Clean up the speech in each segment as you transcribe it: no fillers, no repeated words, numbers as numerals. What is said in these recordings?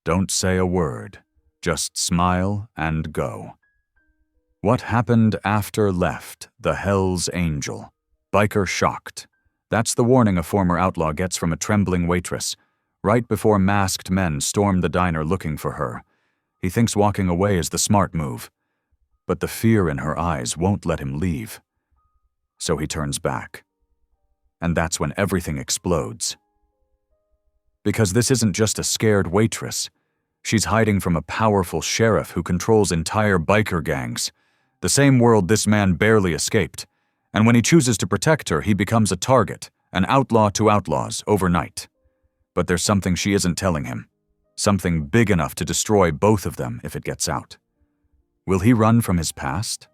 Don't say a word. Just smile and go. What happened after left the Hell's Angel? Biker shocked. That's the warning a former outlaw gets from a trembling waitress, right before masked men storm the diner looking for her. He thinks walking away is the smart move, but the fear in her eyes won't let him leave. So he turns back. And that's when everything explodes. Because this isn't just a scared waitress. She's hiding from a powerful sheriff who controls entire biker gangs, the same world this man barely escaped. And when he chooses to protect her, he becomes a target, an outlaw to outlaws, overnight. But there's something she isn't telling him. Something big enough to destroy both of them if it gets out. Will he run from his past?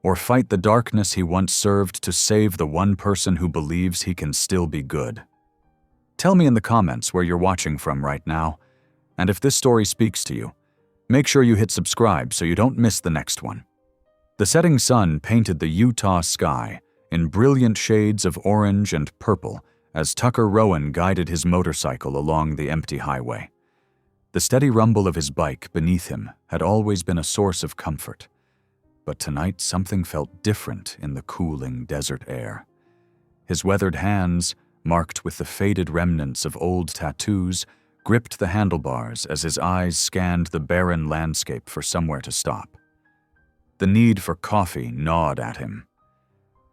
Or fight the darkness he once served to save the one person who believes he can still be good? Tell me in the comments where you're watching from right now, and if this story speaks to you, make sure you hit subscribe so you don't miss the next one. The setting sun painted the Utah sky in brilliant shades of orange and purple as Tucker Rowan guided his motorcycle along the empty highway. The steady rumble of his bike beneath him had always been a source of comfort. But tonight something felt different in the cooling desert air. His weathered hands, marked with the faded remnants of old tattoos, gripped the handlebars as his eyes scanned the barren landscape for somewhere to stop. The need for coffee gnawed at him.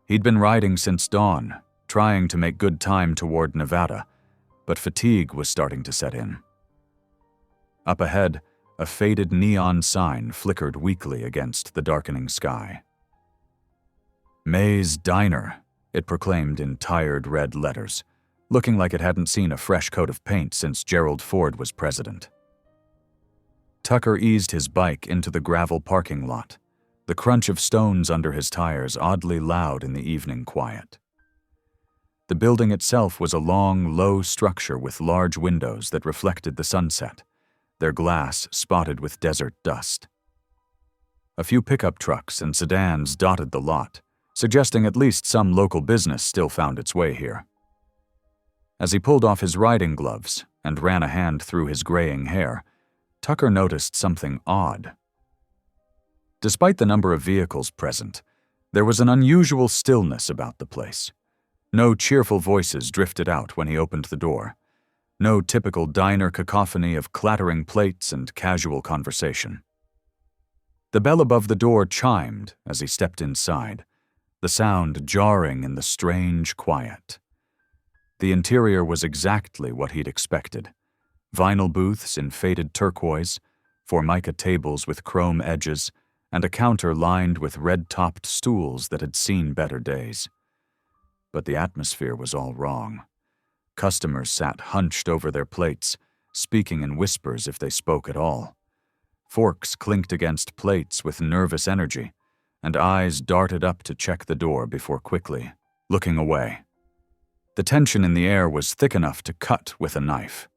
He'd been riding since dawn, trying to make good time toward Nevada, but fatigue was starting to set in. Up ahead, a faded neon sign flickered weakly against the darkening sky. May's Diner, it proclaimed in tired red letters, looking like it hadn't seen a fresh coat of paint since Gerald Ford was president. Tucker eased his bike into the gravel parking lot, the crunch of stones under his tires oddly loud in the evening quiet. The building itself was a long, low structure with large windows that reflected the sunset, their glass spotted with desert dust. A few pickup trucks and sedans dotted the lot, suggesting at least some local business still found its way here. As he pulled off his riding gloves and ran a hand through his graying hair, Tucker noticed something odd. Despite the number of vehicles present, there was an unusual stillness about the place. No cheerful voices drifted out when he opened the door. No typical diner cacophony of clattering plates and casual conversation. The bell above the door chimed as he stepped inside, the sound jarring in the strange quiet. The interior was exactly what he'd expected. Vinyl booths in faded turquoise, formica tables with chrome edges, and a counter lined with red-topped stools that had seen better days. But the atmosphere was all wrong. Customers sat hunched over their plates, speaking in whispers if they spoke at all. Forks clinked against plates with nervous energy, and eyes darted up to check the door before quickly looking away. The tension in the air was thick enough to cut with a knife.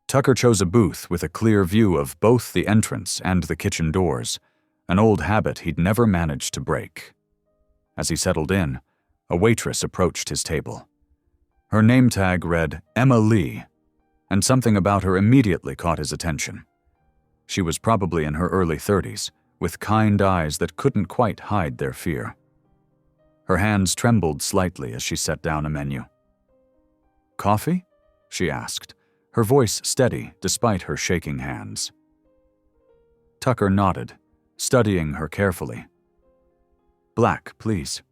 Tucker chose a booth with a clear view of both the entrance and the kitchen doors, an old habit he'd never managed to break. As he settled in, a waitress approached his table. Her name tag read Emma Lee, and something about her immediately caught his attention. She was probably in her early 30s, with kind eyes that couldn't quite hide their fear. Her hands trembled slightly as she set down a menu. "Coffee?" she asked, her voice steady despite her shaking hands. Tucker nodded, studying her carefully. "Black, please."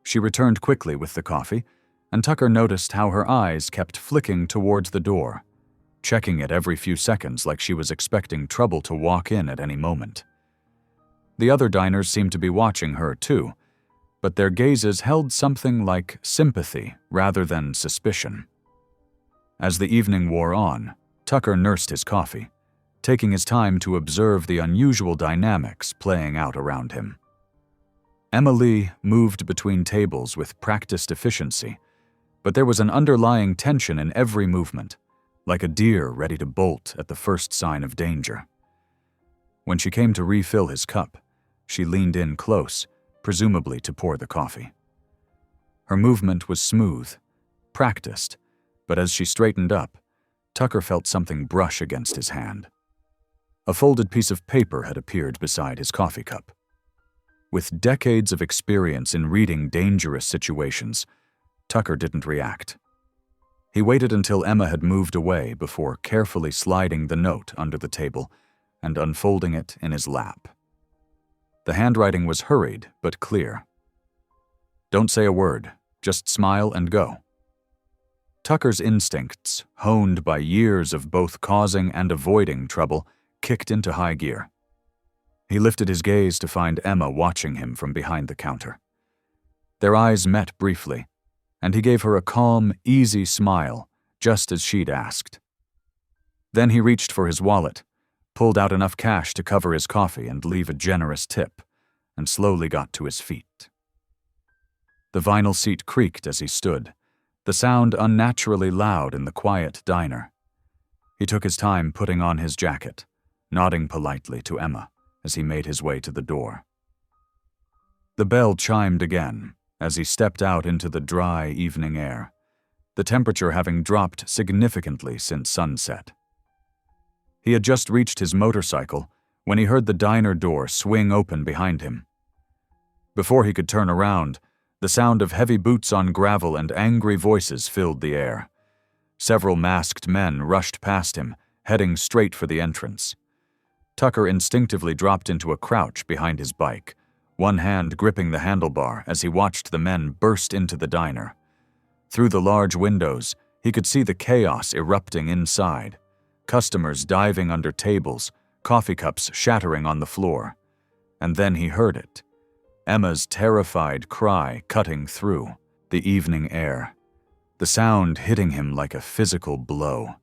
She returned quickly with the coffee, and Tucker noticed how her eyes kept flicking towards the door, checking it every few seconds like she was expecting trouble to walk in at any moment. The other diners seemed to be watching her too, but their gazes held something like sympathy rather than suspicion. As the evening wore on, Tucker nursed his coffee, taking his time to observe the unusual dynamics playing out around him. Emma Lee moved between tables with practiced efficiency, but there was an underlying tension in every movement, like a deer ready to bolt at the first sign of danger. When she came to refill his cup, she leaned in close, presumably to pour the coffee. Her movement was smooth, practiced, but as she straightened up, Tucker felt something brush against his hand. A folded piece of paper had appeared beside his coffee cup. With decades of experience in reading dangerous situations, Tucker didn't react. He waited until Emma had moved away before carefully sliding the note under the table and unfolding it in his lap. The handwriting was hurried but clear. "Don't say a word, just smile and go." Tucker's instincts, honed by years of both causing and avoiding trouble, kicked into high gear. He lifted his gaze to find Emma watching him from behind the counter. Their eyes met briefly, and he gave her a calm, easy smile, just as she'd asked. Then he reached for his wallet, pulled out enough cash to cover his coffee and leave a generous tip, and slowly got to his feet. The vinyl seat creaked as he stood, the sound unnaturally loud in the quiet diner. He took his time putting on his jacket, nodding politely to Emma as he made his way to the door. The bell chimed again as he stepped out into the dry evening air, the temperature having dropped significantly since sunset. He had just reached his motorcycle when he heard the diner door swing open behind him. Before he could turn around, the sound of heavy boots on gravel and angry voices filled the air. Several masked men rushed past him, heading straight for the entrance. Tucker instinctively dropped into a crouch behind his bike, one hand gripping the handlebar as he watched the men burst into the diner. Through the large windows, he could see the chaos erupting inside, customers diving under tables, coffee cups shattering on the floor. And then he heard it. Emma's terrified cry cutting through the evening air, the sound hitting him like a physical blow.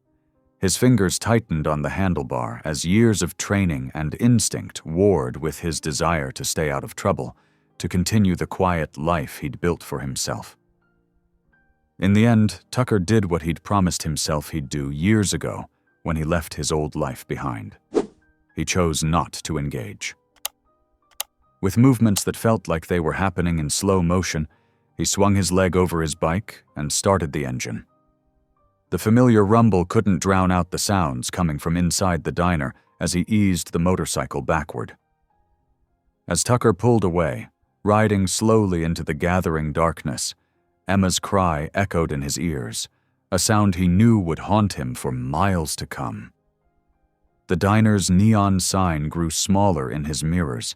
His fingers tightened on the handlebar as years of training and instinct warred with his desire to stay out of trouble, to continue the quiet life he'd built for himself. In the end, Tucker did what he'd promised himself he'd do years ago when he left his old life behind. He chose not to engage. With movements that felt like they were happening in slow motion, he swung his leg over his bike and started the engine. The familiar rumble couldn't drown out the sounds coming from inside the diner as he eased the motorcycle backward. As Tucker pulled away, riding slowly into the gathering darkness, Emma's cry echoed in his ears, a sound he knew would haunt him for miles to come. The diner's neon sign grew smaller in his mirrors,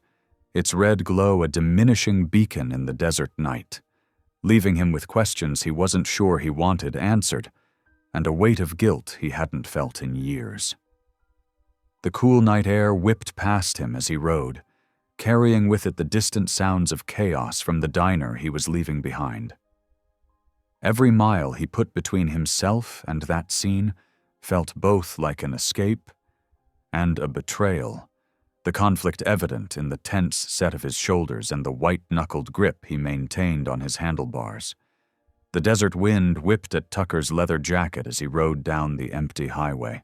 its red glow a diminishing beacon in the desert night, leaving him with questions he wasn't sure he wanted answered, and a weight of guilt he hadn't felt in years. The cool night air whipped past him as he rode, carrying with it the distant sounds of chaos from the diner he was leaving behind. Every mile he put between himself and that scene felt both like an escape and a betrayal, the conflict evident in the tense set of his shoulders and the white-knuckled grip he maintained on his handlebars. The desert wind whipped at Tucker's leather jacket as he rode down the empty highway,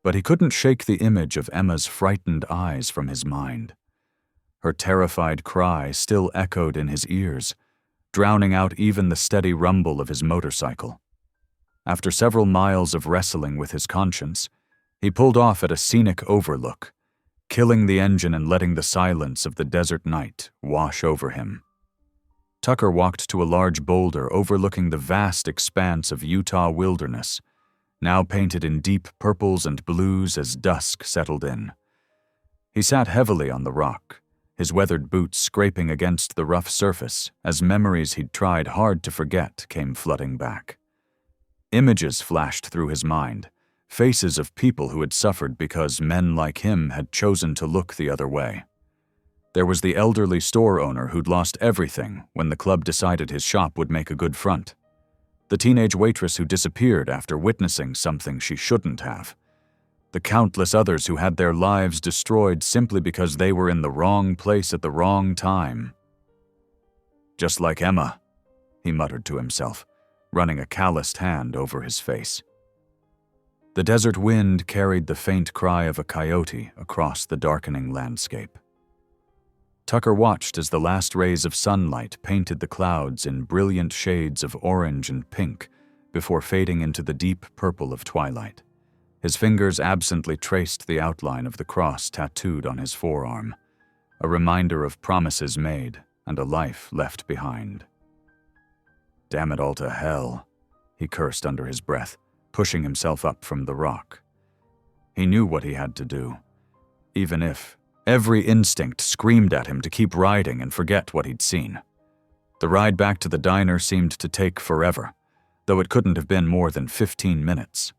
but he couldn't shake the image of Emma's frightened eyes from his mind. Her terrified cry still echoed in his ears, drowning out even the steady rumble of his motorcycle. After several miles of wrestling with his conscience, he pulled off at a scenic overlook, killing the engine and letting the silence of the desert night wash over him. Tucker walked to a large boulder overlooking the vast expanse of Utah wilderness, now painted in deep purples and blues as dusk settled in. He sat heavily on the rock, his weathered boots scraping against the rough surface as memories he'd tried hard to forget came flooding back. Images flashed through his mind, faces of people who had suffered because men like him had chosen to look the other way. There was the elderly store owner who'd lost everything when the club decided his shop would make a good front. The teenage waitress who disappeared after witnessing something she shouldn't have. The countless others who had their lives destroyed simply because they were in the wrong place at the wrong time. Just like Emma, he muttered to himself, running a calloused hand over his face. The desert wind carried the faint cry of a coyote across the darkening landscape. Tucker watched as the last rays of sunlight painted the clouds in brilliant shades of orange and pink before fading into the deep purple of twilight. His fingers absently traced the outline of the cross tattooed on his forearm, a reminder of promises made and a life left behind. "Damn it all to hell," he cursed under his breath, pushing himself up from the rock. He knew what he had to do, even if every instinct screamed at him to keep riding and forget what he'd seen. The ride back to the diner seemed to take forever, though it couldn't have been more than 15 minutes.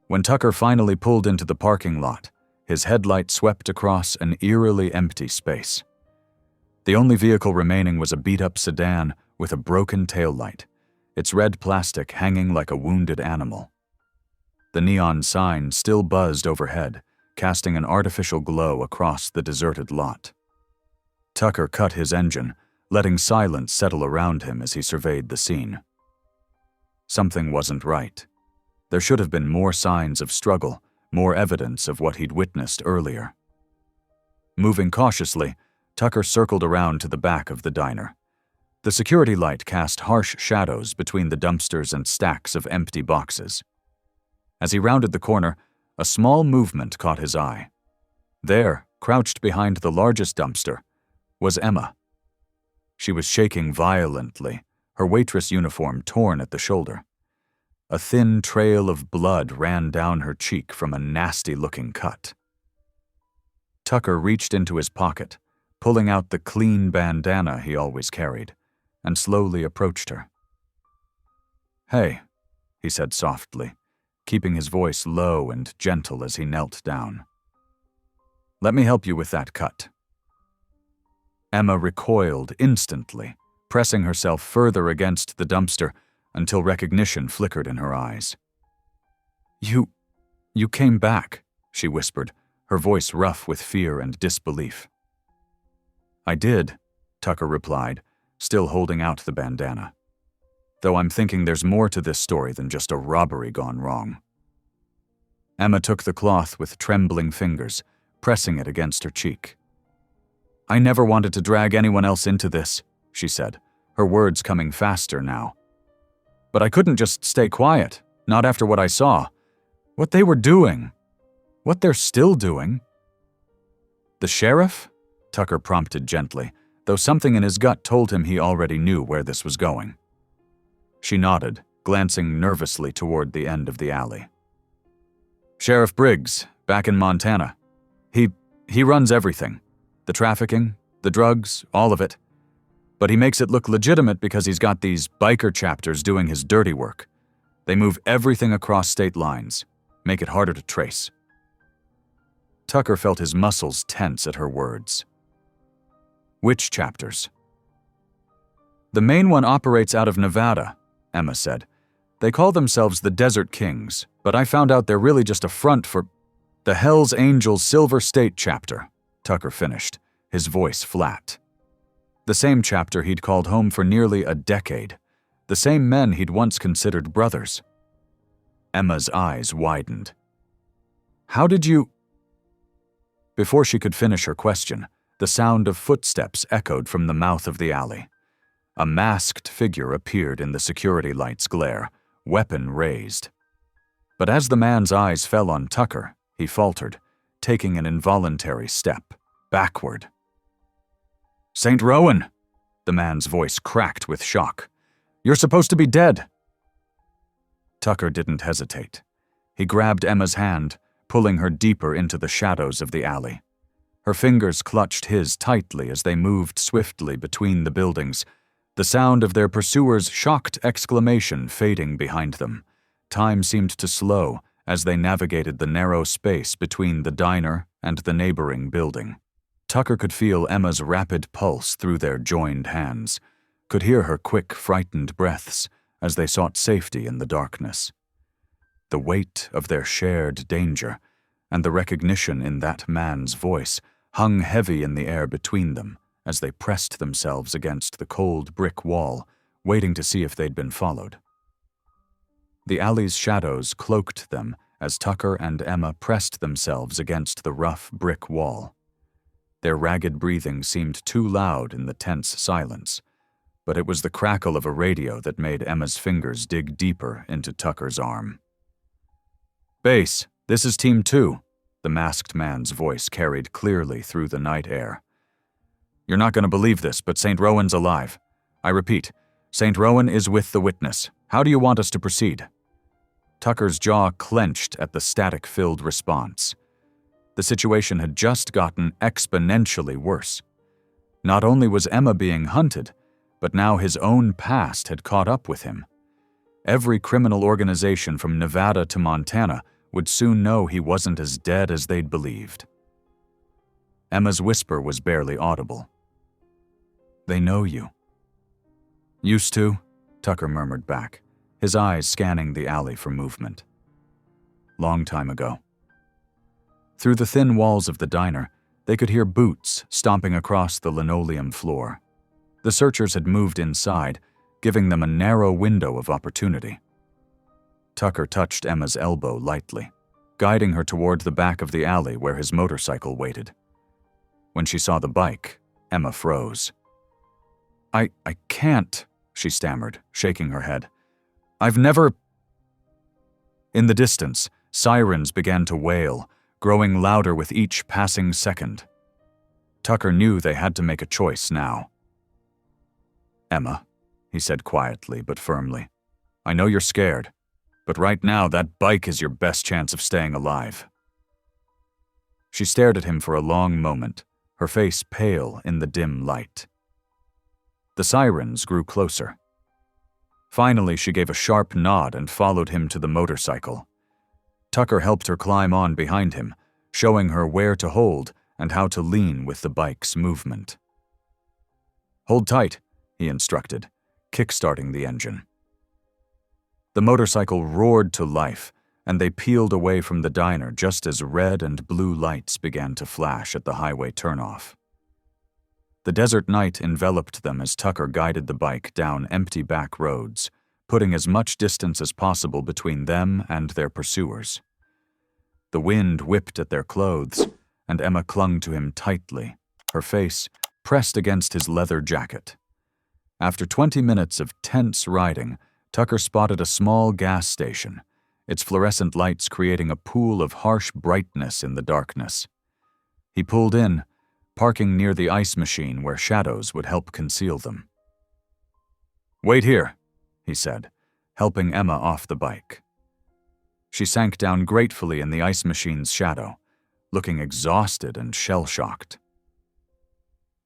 When Tucker finally pulled into the parking lot, his headlight swept across an eerily empty space. The only vehicle remaining was a beat-up sedan with a broken taillight, its red plastic hanging like a wounded animal. The neon sign still buzzed overhead, casting an artificial glow across the deserted lot. Tucker cut his engine, letting silence settle around him as he surveyed the scene. Something wasn't right. There should have been more signs of struggle, more evidence of what he'd witnessed earlier. Moving cautiously, Tucker circled around to the back of the diner. The security light cast harsh shadows between the dumpsters and stacks of empty boxes. As he rounded the corner, a small movement caught his eye. There, crouched behind the largest dumpster, was Emma. She was shaking violently, her waitress uniform torn at the shoulder. A thin trail of blood ran down her cheek from a nasty-looking cut. Tucker reached into his pocket, pulling out the clean bandana he always carried, and slowly approached her. "Hey," he said softly, keeping his voice low and gentle as he knelt down. "Let me help you with that cut." Emma recoiled instantly, pressing herself further against the dumpster until recognition flickered in her eyes. You came back," she whispered, her voice rough with fear and disbelief. "I did," Tucker replied, still holding out the bandana. "Though I'm thinking there's more to this story than just a robbery gone wrong." Emma took the cloth with trembling fingers, pressing it against her cheek. "I never wanted to drag anyone else into this," she said, her words coming faster now. "But I couldn't just stay quiet, not after what I saw. What they were doing. What they're still doing." "The sheriff?" Tucker prompted gently, though something in his gut told him he already knew where this was going. She nodded, glancing nervously toward the end of the alley. "Sheriff Briggs, back in Montana. He runs everything. The trafficking, the drugs, all of it. But he makes it look legitimate because he's got these biker chapters doing his dirty work. They move everything across state lines, make it harder to trace." Tucker felt his muscles tense at her words. "Which chapters?" "The main one operates out of Nevada," Emma said. "They call themselves the Desert Kings, but I found out they're really just a front for the Hells Angels Silver State chapter," Tucker finished, his voice flat. The same chapter he'd called home for nearly a decade, the same men he'd once considered brothers. Emma's eyes widened. "How did you—" Before she could finish her question, the sound of footsteps echoed from the mouth of the alley. A masked figure appeared in the security light's glare, weapon raised. But as the man's eyes fell on Tucker, he faltered, taking an involuntary step, backward. "St. Rowan!" The man's voice cracked with shock. "You're supposed to be dead!" Tucker didn't hesitate. He grabbed Emma's hand, pulling her deeper into the shadows of the alley. Her fingers clutched his tightly as they moved swiftly between the buildings, the sound of their pursuers' shocked exclamation fading behind them. Time seemed to slow as they navigated the narrow space between the diner and the neighboring building. Tucker could feel Emma's rapid pulse through their joined hands, could hear her quick, frightened breaths as they sought safety in the darkness. The weight of their shared danger, and the recognition in that man's voice, hung heavy in the air between them as they pressed themselves against the cold brick wall, waiting to see if they'd been followed. The alley's shadows cloaked them as Tucker and Emma pressed themselves against the rough brick wall. Their ragged breathing seemed too loud in the tense silence, but it was the crackle of a radio that made Emma's fingers dig deeper into Tucker's arm. "Base," "This is Team 2, the masked man's voice carried clearly through the night air. "You're not going to believe this, but St. Rowan's alive. I repeat, St. Rowan is with the witness. How do you want us to proceed?" Tucker's jaw clenched at the static-filled response. The situation had just gotten exponentially worse. Not only was Emma being hunted, but now his own past had caught up with him. Every criminal organization from Nevada to Montana would soon know he wasn't as dead as they'd believed. Emma's whisper was barely audible. "They know you." "Used to," Tucker murmured back, his eyes scanning the alley for movement. "Long time ago." Through the thin walls of the diner, they could hear boots stomping across the linoleum floor. The searchers had moved inside, giving them a narrow window of opportunity. Tucker touched Emma's elbow lightly, guiding her toward the back of the alley where his motorcycle waited. When she saw the bike, Emma froze. I can't," she stammered, shaking her head. "I've never—" In the distance, sirens began to wail, growing louder with each passing second. Tucker knew they had to make a choice now. "Emma," he said quietly but firmly, "I know you're scared, but right now that bike is your best chance of staying alive." She stared at him for a long moment, her face pale in the dim light. The sirens grew closer. Finally, she gave a sharp nod and followed him to the motorcycle. Tucker helped her climb on behind him, showing her where to hold and how to lean with the bike's movement. "Hold tight," he instructed, kick-starting the engine. The motorcycle roared to life, and they peeled away from the diner just as red and blue lights began to flash at the highway turnoff. The desert night enveloped them as Tucker guided the bike down empty back roads, putting as much distance as possible between them and their pursuers. The wind whipped at their clothes, and Emma clung to him tightly, her face pressed against his leather jacket. After 20 minutes of tense riding, Tucker spotted a small gas station, its fluorescent lights creating a pool of harsh brightness in the darkness. He pulled in, parking near the ice machine where shadows would help conceal them. "Wait here," he said, helping Emma off the bike. She sank down gratefully in the ice machine's shadow, looking exhausted and shell-shocked.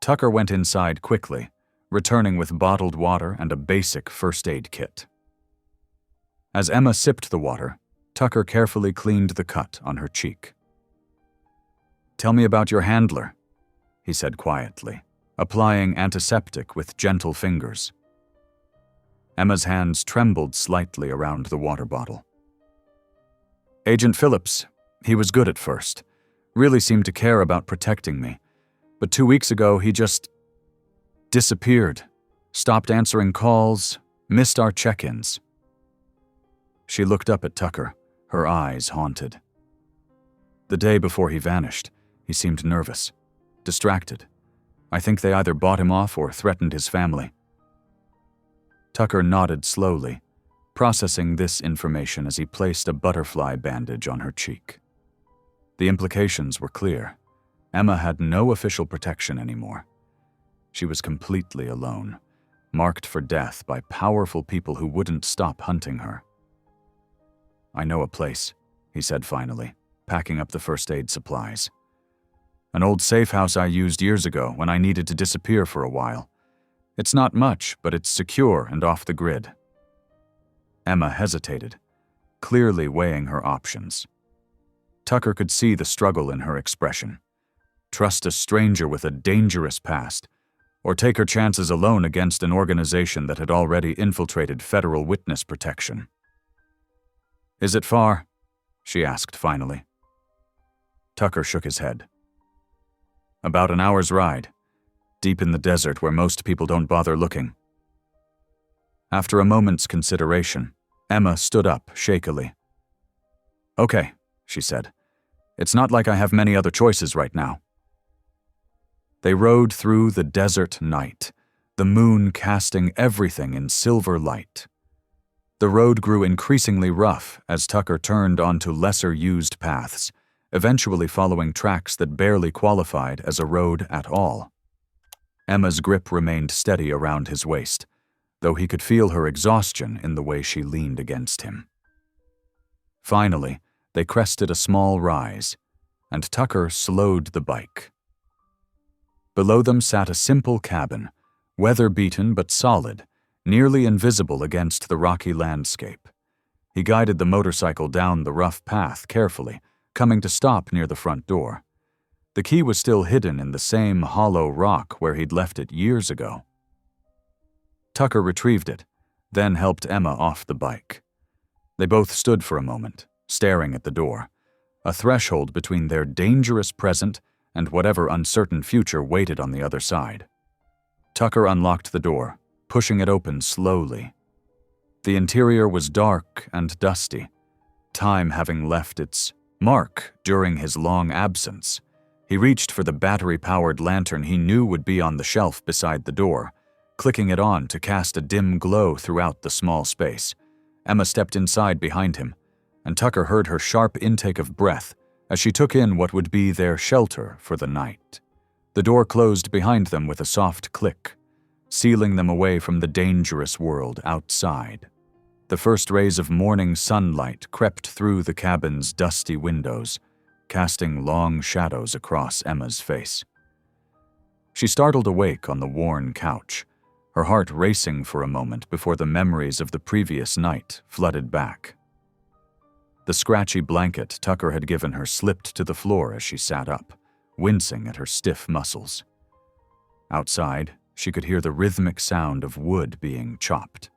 Tucker went inside quickly, returning with bottled water and a basic first aid kit. As Emma sipped the water, Tucker carefully cleaned the cut on her cheek. "Tell me about your handler," he said quietly, applying antiseptic with gentle fingers. Emma's hands trembled slightly around the water bottle. "Agent Phillips, he was good at first, really seemed to care about protecting me, but 2 weeks ago he just disappeared, stopped answering calls, missed our check-ins." She looked up at Tucker, her eyes haunted. "The day before he vanished, he seemed nervous, distracted. I think they either bought him off or threatened his family." Tucker nodded slowly, processing this information as he placed a butterfly bandage on her cheek. The implications were clear. Emma had no official protection anymore. She was completely alone, marked for death by powerful people who wouldn't stop hunting her. "I know a place," he said finally, packing up the first aid supplies. "An old safe house I used years ago when I needed to disappear for a while. It's not much, but it's secure and off the grid." Emma hesitated, clearly weighing her options. Tucker could see the struggle in her expression. Trust a stranger with a dangerous past, or take her chances alone against an organization that had already infiltrated federal witness protection. "Is it far?" she asked finally. Tucker shook his head. "About an hour's ride, deep in the desert where most people don't bother looking." After a moment's consideration, Emma stood up shakily. "Okay," she said. "It's not like I have many other choices right now." They rode through the desert night, the moon casting everything in silver light. The road grew increasingly rough as Tucker turned onto lesser-used paths, eventually following tracks that barely qualified as a road at all. Emma's grip remained steady around his waist, though he could feel her exhaustion in the way she leaned against him. Finally, they crested a small rise, and Tucker slowed the bike. Below them sat a simple cabin, weather-beaten but solid, nearly invisible against the rocky landscape. He guided the motorcycle down the rough path carefully, coming to stop near the front door. The key was still hidden in the same hollow rock where he'd left it years ago. Tucker retrieved it, then helped Emma off the bike. They both stood for a moment, staring at the door, a threshold between their dangerous present and whatever uncertain future waited on the other side. Tucker unlocked the door, pushing it open slowly. The interior was dark and dusty, time having left its mark during his long absence. He reached for the battery-powered lantern he knew would be on the shelf beside the door, clicking it on to cast a dim glow throughout the small space. Emma stepped inside behind him, and Tucker heard her sharp intake of breath as she took in what would be their shelter for the night. The door closed behind them with a soft click, sealing them away from the dangerous world outside. The first rays of morning sunlight crept through the cabin's dusty windows, casting long shadows across Emma's face. She startled awake on the worn couch, her heart racing for a moment before the memories of the previous night flooded back. The scratchy blanket Tucker had given her slipped to the floor as she sat up, wincing at her stiff muscles. Outside, she could hear the rhythmic sound of wood being chopped.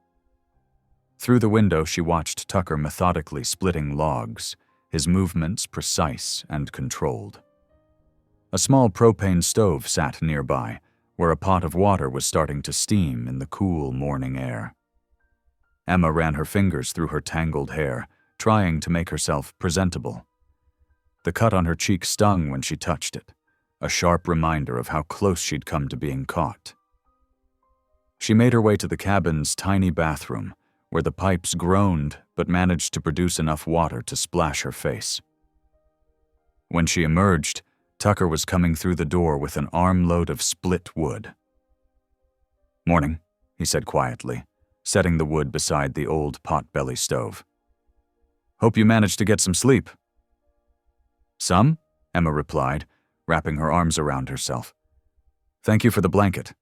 Through the window, she watched Tucker methodically splitting logs, his movements precise and controlled. A small propane stove sat nearby, where a pot of water was starting to steam in the cool morning air. Emma ran her fingers through her tangled hair, trying to make herself presentable. The cut on her cheek stung when she touched it, a sharp reminder of how close she'd come to being caught. She made her way to the cabin's tiny bathroom, where the pipes groaned but managed to produce enough water to splash her face. When she emerged, Tucker was coming through the door with an armload of split wood. "Morning," he said quietly, setting the wood beside the old potbelly stove. "Hope you managed to get some sleep." "Some?" Emma replied, wrapping her arms around herself. "Thank you for the blanket."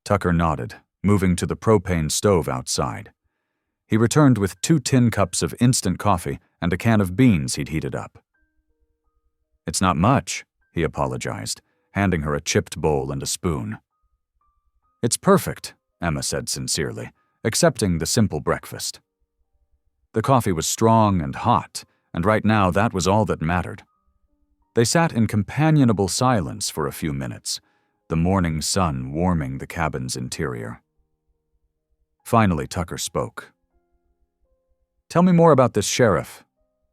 Tucker nodded, moving to the propane stove outside. He returned with 2 tin cups of instant coffee and a can of beans he'd heated up. "It's not much," he apologized, handing her a chipped bowl and a spoon. "It's perfect," Emma said sincerely, accepting the simple breakfast. The coffee was strong and hot, and right now that was all that mattered. They sat in companionable silence for a few minutes, the morning sun warming the cabin's interior. Finally, Tucker spoke. "Tell me more about this sheriff.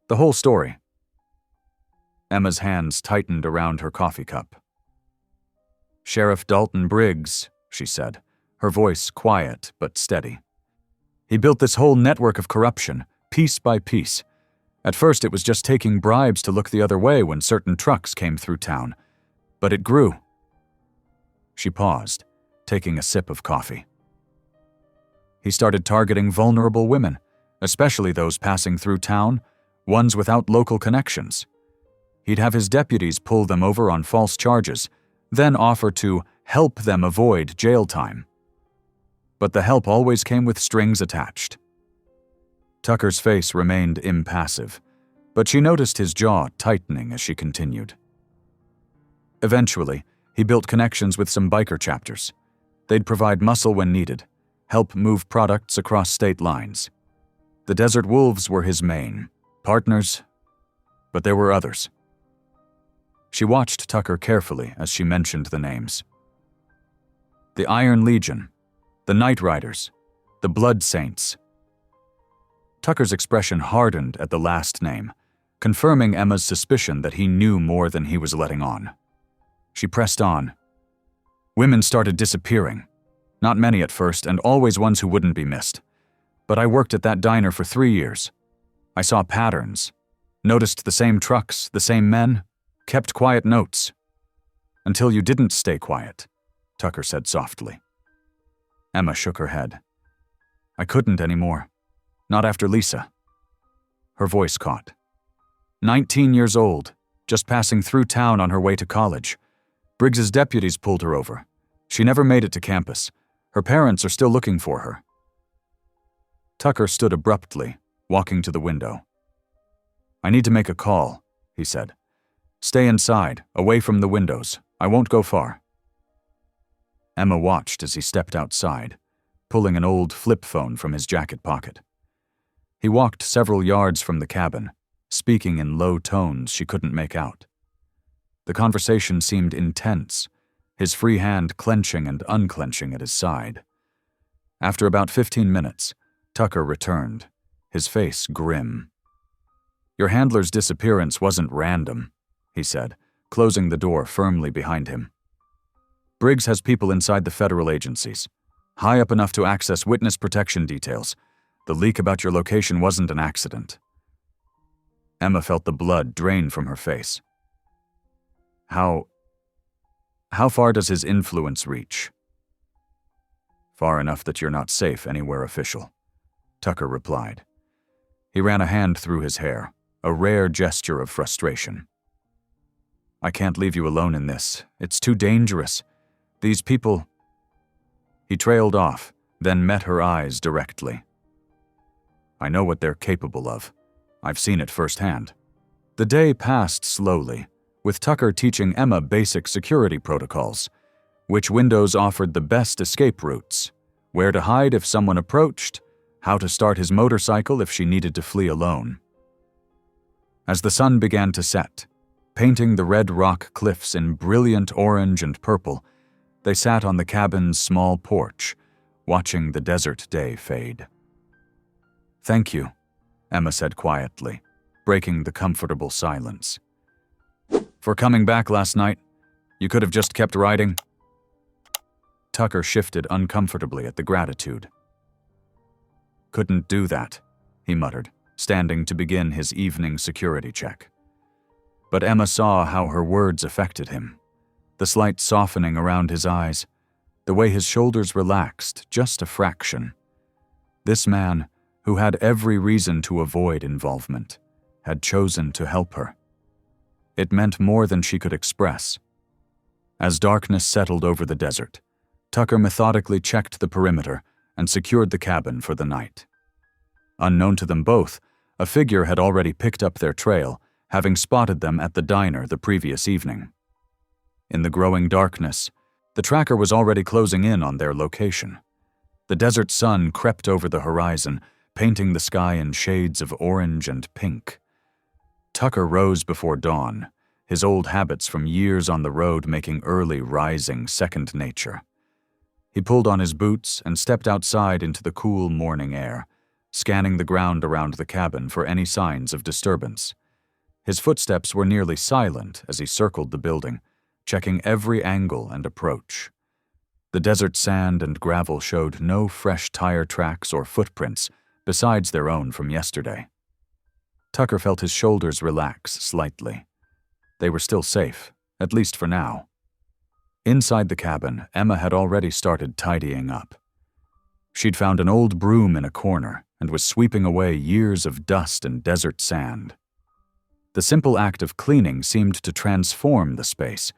The whole story." Emma's hands tightened around her coffee cup. "Sheriff Dalton Briggs," she said, her voice quiet but steady. "He built this whole network of corruption, piece by piece. At first it was just taking bribes to look the other way when certain trucks came through town. But it grew." She paused, taking a sip of coffee. "He started targeting vulnerable women, especially those passing through town, ones without local connections. He'd have his deputies pull them over on false charges, then offer to help them avoid jail time. But the help always came with strings attached." Tucker's face remained impassive, but she noticed his jaw tightening as she continued. "Eventually, he built connections with some biker chapters. They'd provide muscle when needed, help move products across state lines. The Desert Wolves were his main partners, but there were others." She watched Tucker carefully as she mentioned the names. "The Iron Legion, the Night Riders, the Blood Saints." Tucker's expression hardened at the last name, confirming Emma's suspicion that he knew more than he was letting on. She pressed on. "Women started disappearing. Not many at first, and always ones who wouldn't be missed. But I worked at that diner for 3 years. I saw patterns, noticed the same trucks, the same men, kept quiet notes. Until you didn't stay quiet, Tucker said softly. Emma shook her head. I couldn't anymore. Not after Lisa. Her voice caught. 19 years old, just passing through town on her way to college. Briggs's deputies pulled her over. She never made it to campus. Her parents are still looking for her. Tucker stood abruptly, walking to the window. I need to make a call, he said. Stay inside, away from the windows. I won't go far. Emma watched as he stepped outside, pulling an old flip phone from his jacket pocket. He walked several yards from the cabin, speaking in low tones she couldn't make out. The conversation seemed intense, his free hand clenching and unclenching at his side. After about 15 minutes, Tucker returned, his face grim. Your handler's disappearance wasn't random, he said, closing the door firmly behind him. Briggs has people inside the federal agencies, high up enough to access witness protection details. The leak about your location wasn't an accident. Emma felt the blood drain from her face. How far does his influence reach? Far enough that you're not safe anywhere official, Tucker replied. He ran a hand through his hair, a rare gesture of frustration. I can't leave you alone in this. It's too dangerous. These people... He trailed off, then met her eyes directly. I know what they're capable of. I've seen it firsthand. The day passed slowly, with Tucker teaching Emma basic security protocols, which windows offered the best escape routes, where to hide if someone approached, how to start his motorcycle if she needed to flee alone. As the sun began to set, painting the red rock cliffs in brilliant orange and purple, they sat on the cabin's small porch, watching the desert day fade. Thank you, Emma said quietly, breaking the comfortable silence. For coming back last night. You could have just kept riding. Tucker shifted uncomfortably at the gratitude. Couldn't do that, he muttered, standing to begin his evening security check. But Emma saw how her words affected him, the slight softening around his eyes, the way his shoulders relaxed just a fraction. This man, who had every reason to avoid involvement, had chosen to help her. It meant more than she could express. As darkness settled over the desert, Tucker methodically checked the perimeter and secured the cabin for the night. Unknown to them both, a figure had already picked up their trail, having spotted them at the diner the previous evening. In the growing darkness, the tracker was already closing in on their location. The desert sun crept over the horizon, painting the sky in shades of orange and pink. Tucker rose before dawn, his old habits from years on the road making early rising second nature. He pulled on his boots and stepped outside into the cool morning air, scanning the ground around the cabin for any signs of disturbance. His footsteps were nearly silent as he circled the building, checking every angle and approach. The desert sand and gravel showed no fresh tire tracks or footprints besides their own from yesterday. Tucker felt his shoulders relax slightly. They were still safe, at least for now. Inside the cabin, Emma had already started tidying up. She'd found an old broom in a corner and was sweeping away years of dust and desert sand. The simple act of cleaning seemed to transform the space,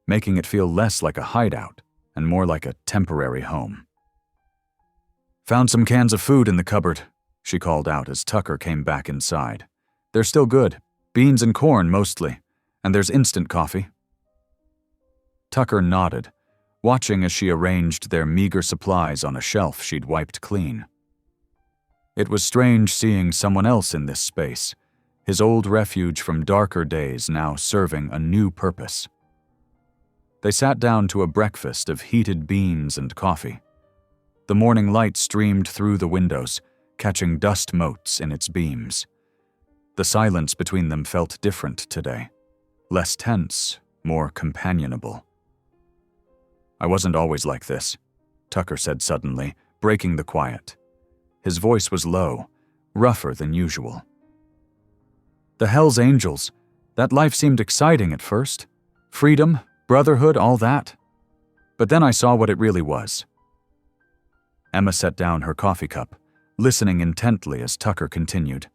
making it feel less like a hideout and more like a temporary home. Found some cans of food in the cupboard, she called out as Tucker came back inside. They're still good, beans and corn mostly, and there's instant coffee. Tucker nodded, watching as she arranged their meager supplies on a shelf she'd wiped clean. It was strange seeing someone else in this space, his old refuge from darker days now serving a new purpose. They sat down to a breakfast of heated beans and coffee. The morning light streamed through the windows, catching dust motes in its beams. The silence between them felt different today, less tense, more companionable. I wasn't always like this, Tucker said suddenly, breaking the quiet. His voice was low, rougher than usual. The Hells Angels. That life seemed exciting at first. Freedom, brotherhood, all that. But then I saw what it really was. Emma set down her coffee cup, listening intently as Tucker continued.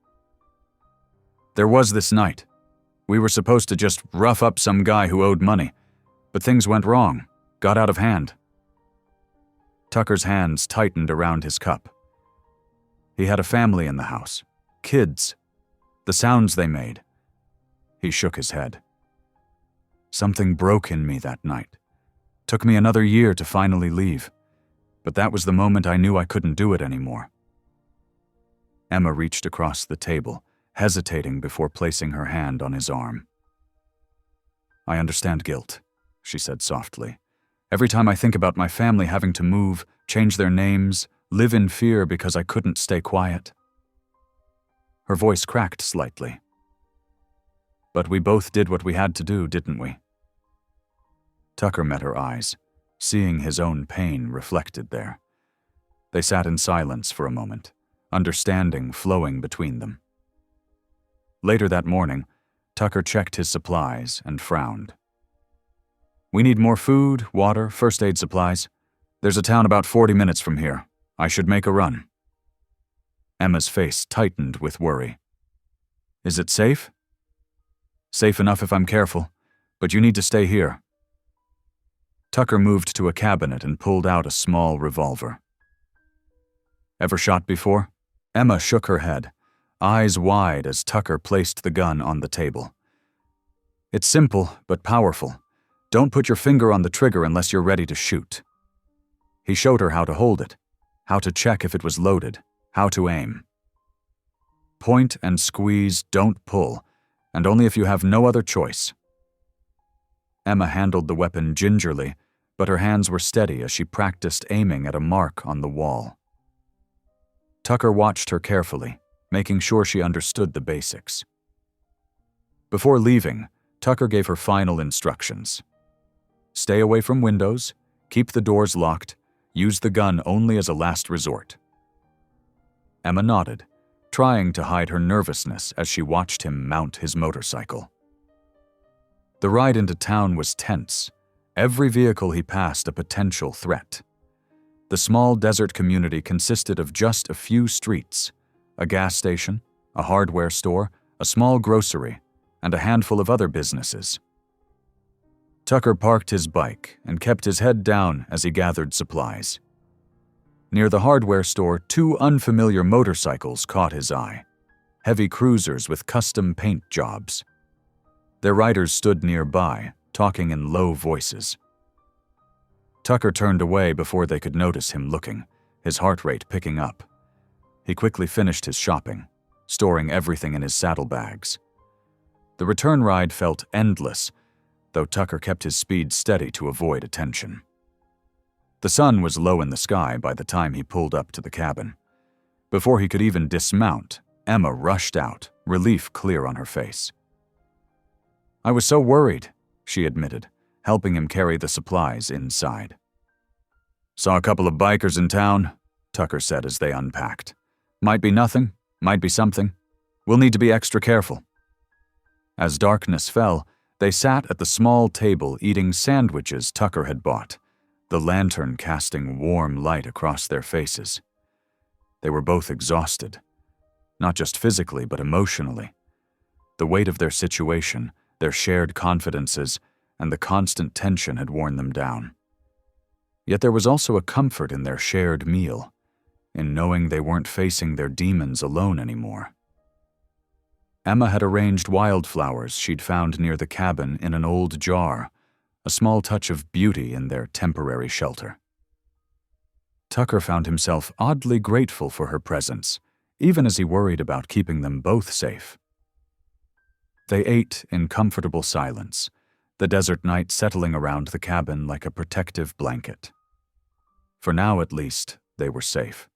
There was this night. We were supposed to just rough up some guy who owed money, but things went wrong, got out of hand. Tucker's hands tightened around his cup. He had a family in the house, kids, the sounds they made. He shook his head. Something broke in me that night. Took me another year to finally leave, but that was the moment I knew I couldn't do it anymore. Emma reached across the table, hesitating before placing her hand on his arm. I understand guilt, she said softly. Every time I think about my family having to move, change their names, live in fear because I couldn't stay quiet. Her voice cracked slightly. But we both did what we had to do, didn't we? Tucker met her eyes, seeing his own pain reflected there. They sat in silence for a moment, understanding flowing between them. Later that morning, Tucker checked his supplies and frowned. We need more food, water, first aid supplies. There's a town about 40 minutes from here. I should make a run. Emma's face tightened with worry. Is it safe? Safe enough if I'm careful, but you need to stay here. Tucker moved to a cabinet and pulled out a small revolver. Ever shot before? Emma shook her head, eyes wide as Tucker placed the gun on the table. It's simple, but powerful. Don't put your finger on the trigger unless you're ready to shoot. He showed her how to hold it, how to check if it was loaded, how to aim. Point and squeeze, don't pull, and only if you have no other choice. Emma handled the weapon gingerly, but her hands were steady as she practiced aiming at a mark on the wall. Tucker watched her carefully, making sure she understood the basics. Before leaving, Tucker gave her final instructions. Stay away from windows, keep the doors locked, use the gun only as a last resort. Emma nodded, trying to hide her nervousness as she watched him mount his motorcycle. The ride into town was tense, every vehicle he passed a potential threat. The small desert community consisted of just a few streets, a gas station, a hardware store, a small grocery, and a handful of other businesses. Tucker parked his bike and kept his head down as he gathered supplies. Near the hardware store, two unfamiliar motorcycles caught his eye, heavy cruisers with custom paint jobs. Their riders stood nearby, talking in low voices. Tucker turned away before they could notice him looking, his heart rate picking up. He quickly finished his shopping, storing everything in his saddlebags. The return ride felt endless, though Tucker kept his speed steady to avoid attention. The sun was low in the sky by the time he pulled up to the cabin. Before he could even dismount, Emma rushed out, relief clear on her face. I was so worried, she admitted, helping him carry the supplies inside. Saw a couple of bikers in town, Tucker said as they unpacked. Might be nothing, might be something. We'll need to be extra careful. As darkness fell, they sat at the small table eating sandwiches Tucker had bought, the lantern casting warm light across their faces. They were both exhausted, not just physically but emotionally. The weight of their situation, their shared confidences, and the constant tension had worn them down. Yet there was also a comfort in their shared meal, in knowing they weren't facing their demons alone anymore. Emma had arranged wildflowers she'd found near the cabin in an old jar, a small touch of beauty in their temporary shelter. Tucker found himself oddly grateful for her presence, even as he worried about keeping them both safe. They ate in comfortable silence, the desert night settling around the cabin like a protective blanket. For now, at least, they were safe.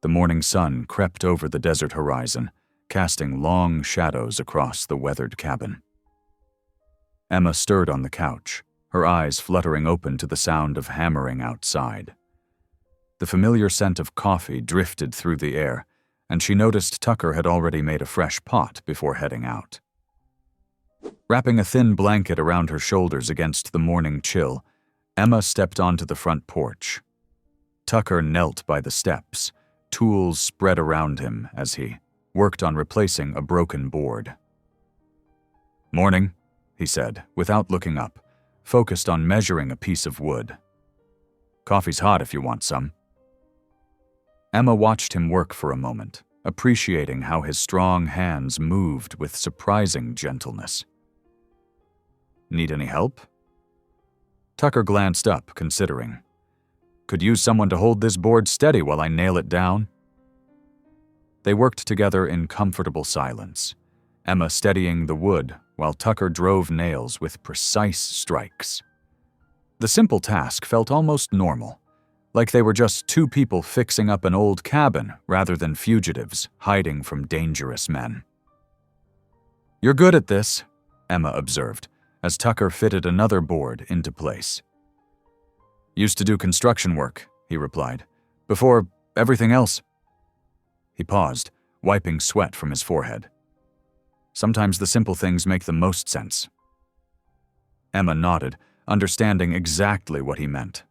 The morning sun crept over the desert horizon, casting long shadows across the weathered cabin. Emma stirred on the couch, her eyes fluttering open to the sound of hammering outside. The familiar scent of coffee drifted through the air, and she noticed Tucker had already made a fresh pot before heading out. Wrapping a thin blanket around her shoulders against the morning chill, Emma stepped onto the front porch. Tucker knelt by the steps, tools spread around him as he worked on replacing a broken board. "Morning," he said, without looking up, focused on measuring a piece of wood. "Coffee's hot if you want some." Emma watched him work for a moment, appreciating how his strong hands moved with surprising gentleness. "Need any help?" Tucker glanced up, considering. "Could use someone to hold this board steady while I nail it down." They worked together in comfortable silence, Emma steadying the wood while Tucker drove nails with precise strikes. The simple task felt almost normal, like they were just two people fixing up an old cabin rather than fugitives hiding from dangerous men. "You're good at this," Emma observed, as Tucker fitted another board into place. "Used to do construction work," he replied, "before everything else." He paused, wiping sweat from his forehead. "Sometimes the simple things make the most sense." Emma nodded, understanding exactly what he meant.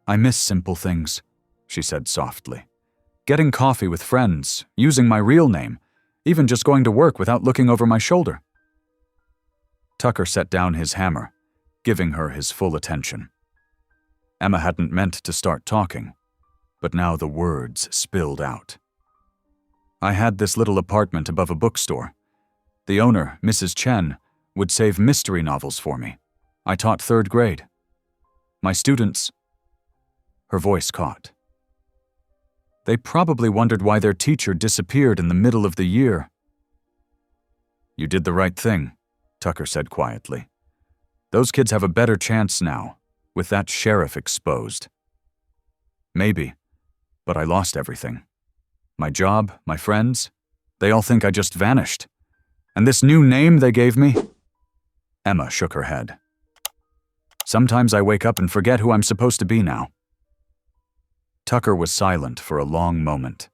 "I miss simple things," she said softly. "Getting coffee with friends, using my real name, even just going to work without looking over my shoulder." Tucker set down his hammer, giving her his full attention. Emma hadn't meant to start talking, but now the words spilled out. "I had this little apartment above a bookstore. The owner, Mrs. Chen, would save mystery novels for me. I taught 3rd grade. My students—" Her voice caught. "They probably wondered why their teacher disappeared in the middle of the year." "You did the right thing," Tucker said quietly. "Those kids have a better chance now, with that sheriff exposed." "Maybe, but I lost everything. My job, my friends, they all think I just vanished. And this new name they gave me?" Emma shook her head. "Sometimes I wake up and forget who I'm supposed to be now." Tucker was silent for a long moment.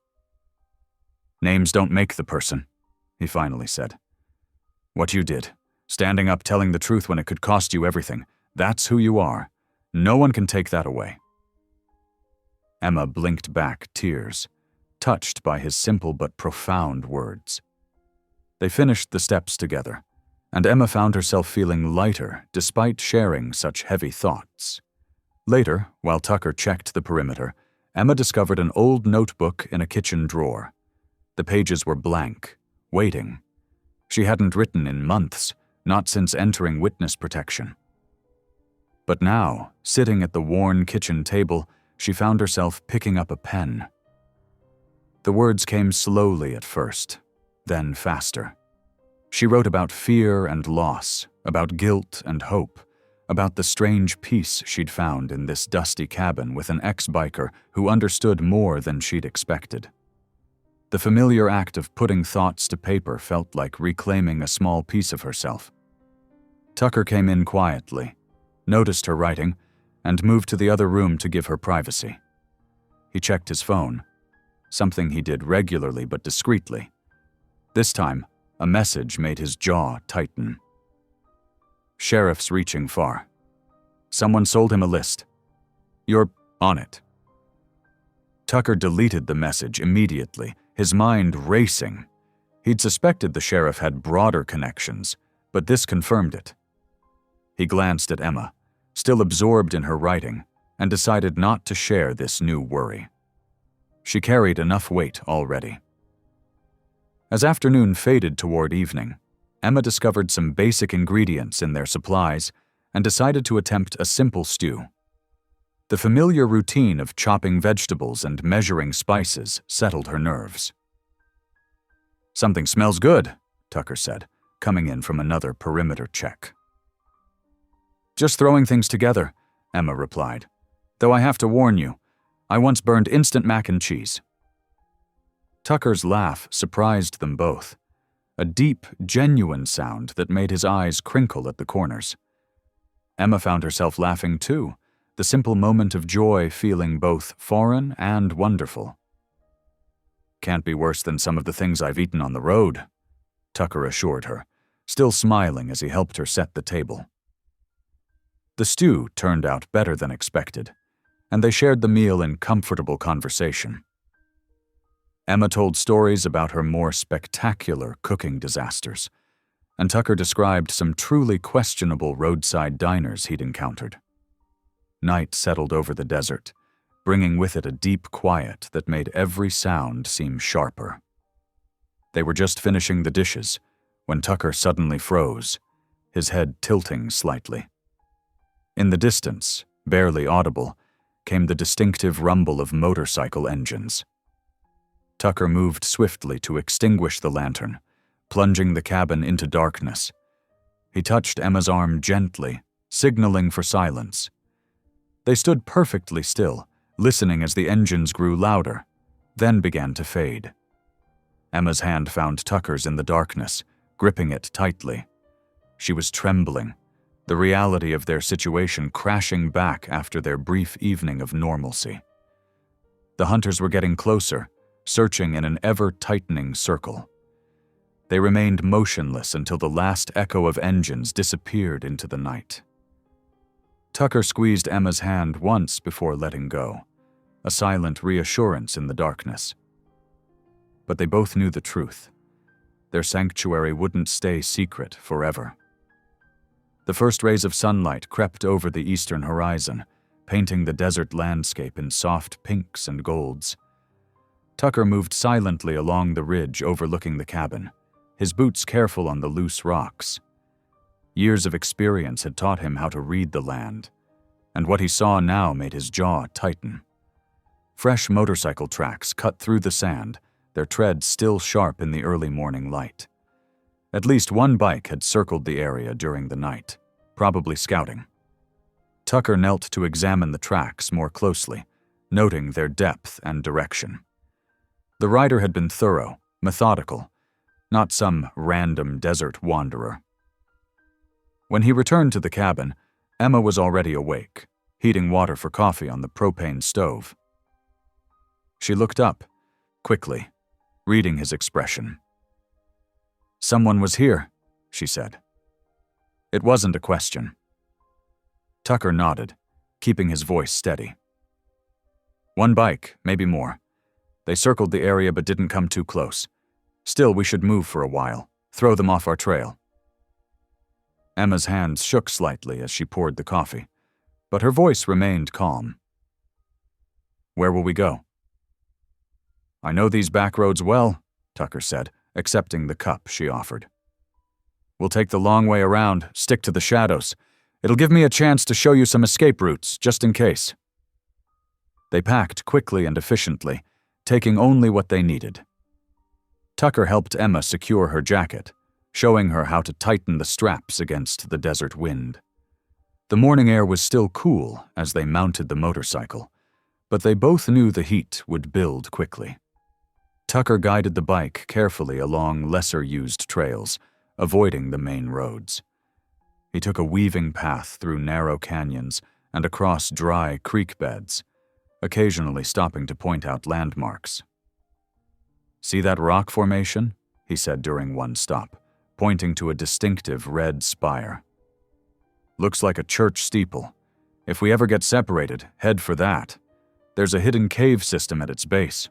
"Names don't make the person," he finally said. "What you did, standing up telling the truth when it could cost you everything, that's who you are. No one can take that away." Emma blinked back tears, touched by his simple but profound words. They finished the steps together, and Emma found herself feeling lighter despite sharing such heavy thoughts. Later, while Tucker checked the perimeter, Emma discovered an old notebook in a kitchen drawer. The pages were blank, waiting. She hadn't written in months, not since entering witness protection. But now, sitting at the worn kitchen table, she found herself picking up a pen. The words came slowly at first, then faster. She wrote about fear and loss, about guilt and hope, about the strange peace she'd found in this dusty cabin with an ex-biker who understood more than she'd expected. The familiar act of putting thoughts to paper felt like reclaiming a small piece of herself. Tucker came in quietly, noticed her writing, and moved to the other room to give her privacy. He checked his phone, something he did regularly but discreetly. This time, a message made his jaw tighten. "Sheriff's reaching far. Someone sold him a list. You're on it." Tucker deleted the message immediately, his mind racing. He'd suspected the sheriff had broader connections, but this confirmed it. He glanced at Emma, still absorbed in her writing, and decided not to share this new worry. She carried enough weight already. As afternoon faded toward evening, Emma discovered some basic ingredients in their supplies and decided to attempt a simple stew. The familiar routine of chopping vegetables and measuring spices settled her nerves. "Something smells good," Tucker said, coming in from another perimeter check. "Just throwing things together," Emma replied. "Though I have to warn you, I once burned instant mac and cheese." Tucker's laugh surprised them both, a deep, genuine sound that made his eyes crinkle at the corners. Emma found herself laughing too, the simple moment of joy feeling both foreign and wonderful. "Can't be worse than some of the things I've eaten on the road," Tucker assured her, still smiling as he helped her set the table. The stew turned out better than expected, and they shared the meal in comfortable conversation. Emma told stories about her more spectacular cooking disasters, and Tucker described some truly questionable roadside diners he'd encountered. Night settled over the desert, bringing with it a deep quiet that made every sound seem sharper. They were just finishing the dishes when Tucker suddenly froze, his head tilting slightly. In the distance, barely audible, came the distinctive rumble of motorcycle engines. Tucker moved swiftly to extinguish the lantern, plunging the cabin into darkness. He touched Emma's arm gently, signaling for silence. They stood perfectly still, listening as the engines grew louder, then began to fade. Emma's hand found Tucker's in the darkness, gripping it tightly. She was trembling, the reality of their situation crashing back after their brief evening of normalcy. The hunters were getting closer, searching in an ever-tightening circle. They remained motionless until the last echo of engines disappeared into the night. Tucker squeezed Emma's hand once before letting go, a silent reassurance in the darkness. But they both knew the truth. Their sanctuary wouldn't stay secret forever. The first rays of sunlight crept over the eastern horizon, painting the desert landscape in soft pinks and golds. Tucker moved silently along the ridge overlooking the cabin, his boots careful on the loose rocks. Years of experience had taught him how to read the land, and what he saw now made his jaw tighten. Fresh motorcycle tracks cut through the sand, their tread still sharp in the early morning light. At least one bike had circled the area during the night, probably scouting. Tucker knelt to examine the tracks more closely, noting their depth and direction. The rider had been thorough, methodical, not some random desert wanderer. When he returned to the cabin, Emma was already awake, heating water for coffee on the propane stove. She looked up, quickly, reading his expression. "Someone was here," she said. It wasn't a question. Tucker nodded, keeping his voice steady. "One bike, maybe more. They circled the area but didn't come too close. Still, we should move for a while, throw them off our trail." Emma's hands shook slightly as she poured the coffee, but her voice remained calm. "Where will we go?" "I know these back roads well," Tucker said, accepting the cup she offered. "We'll take the long way around, stick to the shadows. It'll give me a chance to show you some escape routes, just in case." They packed quickly and efficiently, taking only what they needed. Tucker helped Emma secure her jacket, showing her how to tighten the straps against the desert wind. The morning air was still cool as they mounted the motorcycle, but they both knew the heat would build quickly. Tucker guided the bike carefully along lesser-used trails, avoiding the main roads. He took a weaving path through narrow canyons and across dry creek beds, occasionally stopping to point out landmarks. "See that rock formation?" he said during one stop, pointing to a distinctive red spire. "Looks like a church steeple. If we ever get separated, head for that. There's a hidden cave system at its base."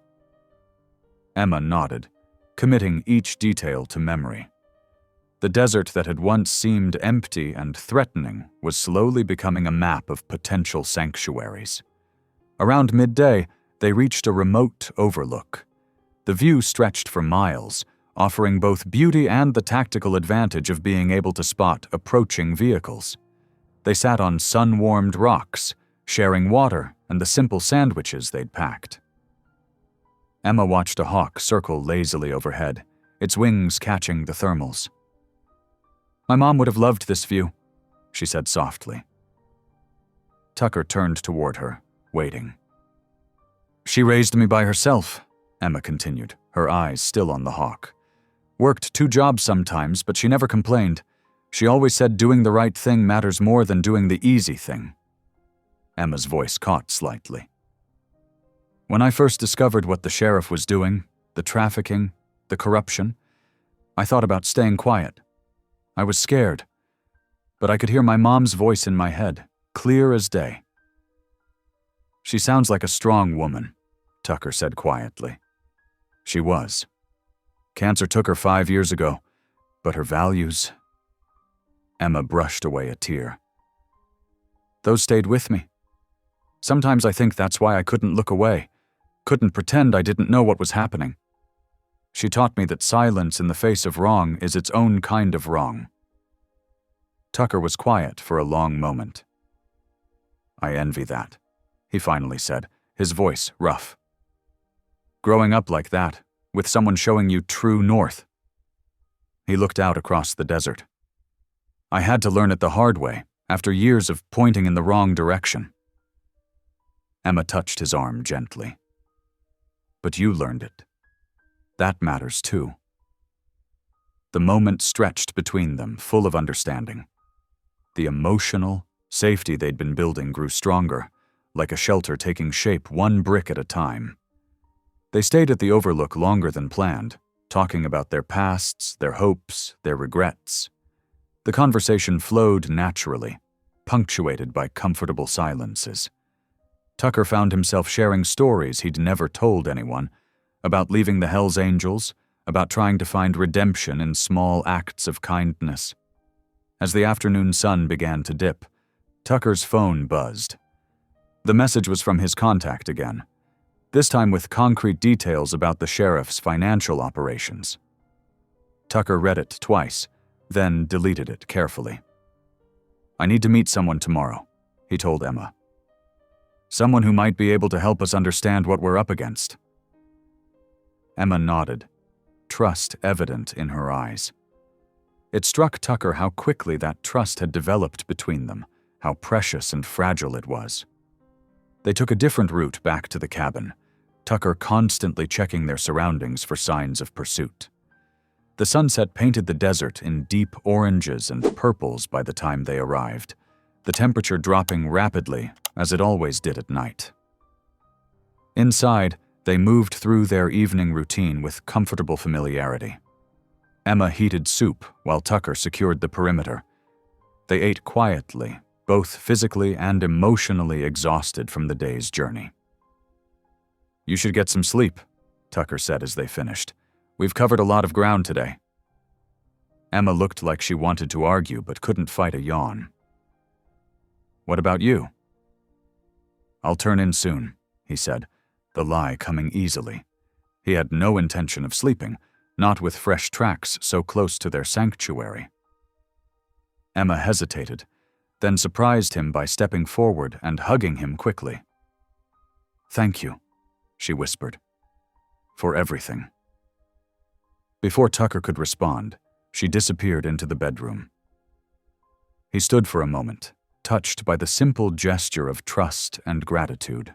Emma nodded, committing each detail to memory. The desert that had once seemed empty and threatening was slowly becoming a map of potential sanctuaries. Around midday, they reached a remote overlook. The view stretched for miles, offering both beauty and the tactical advantage of being able to spot approaching vehicles. They sat on sun-warmed rocks, sharing water and the simple sandwiches they'd packed. Emma watched a hawk circle lazily overhead, its wings catching the thermals. "My mom would have loved this view," she said softly. Tucker turned toward her, waiting. "She raised me by herself," Emma continued, her eyes still on the hawk. "Worked 2 jobs sometimes, but she never complained. She always said doing the right thing matters more than doing the easy thing." Emma's voice caught slightly. When I first discovered what the sheriff was doing, the trafficking, the corruption, I thought about staying quiet. I was scared, but I could hear my mom's voice in my head, clear as day. She sounds like a strong woman, Tucker said quietly. She was. Cancer took her 5 years ago, but her values... Emma brushed away a tear. Those stayed with me. Sometimes I think that's why I couldn't look away, couldn't pretend I didn't know what was happening. She taught me that silence in the face of wrong is its own kind of wrong. Tucker was quiet for a long moment. I envy that, he finally said, his voice rough. Growing up like that, with someone showing you true north. He looked out across the desert. I had to learn it the hard way, after years of pointing in the wrong direction. Emma touched his arm gently. But you learned it. That matters too. The moment stretched between them, full of understanding. The emotional safety they'd been building grew stronger, like a shelter taking shape one brick at a time. They stayed at the Overlook longer than planned, talking about their pasts, their hopes, their regrets. The conversation flowed naturally, punctuated by comfortable silences. Tucker found himself sharing stories he'd never told anyone, about leaving the Hells Angels, about trying to find redemption in small acts of kindness. As the afternoon sun began to dip, Tucker's phone buzzed. The message was from his contact again, this time with concrete details about the sheriff's financial operations. Tucker read it twice, then deleted it carefully. I need to meet someone tomorrow, he told Emma. Someone who might be able to help us understand what we're up against. Emma nodded, trust evident in her eyes. It struck Tucker how quickly that trust had developed between them, how precious and fragile it was. They took a different route back to the cabin, Tucker constantly checking their surroundings for signs of pursuit. The sunset painted the desert in deep oranges and purples by the time they arrived, the temperature dropping rapidly, as it always did at night. Inside, they moved through their evening routine with comfortable familiarity. Emma heated soup while Tucker secured the perimeter. They ate quietly, both physically and emotionally exhausted from the day's journey. You should get some sleep, Tucker said as they finished. We've covered a lot of ground today. Emma looked like she wanted to argue but couldn't fight a yawn. What about you? I'll turn in soon, he said, the lie coming easily. He had no intention of sleeping, not with fresh tracks so close to their sanctuary. Emma hesitated, then surprised him by stepping forward and hugging him quickly. Thank you, she whispered, for everything. Before Tucker could respond, she disappeared into the bedroom. He stood for a moment, touched by the simple gesture of trust and gratitude.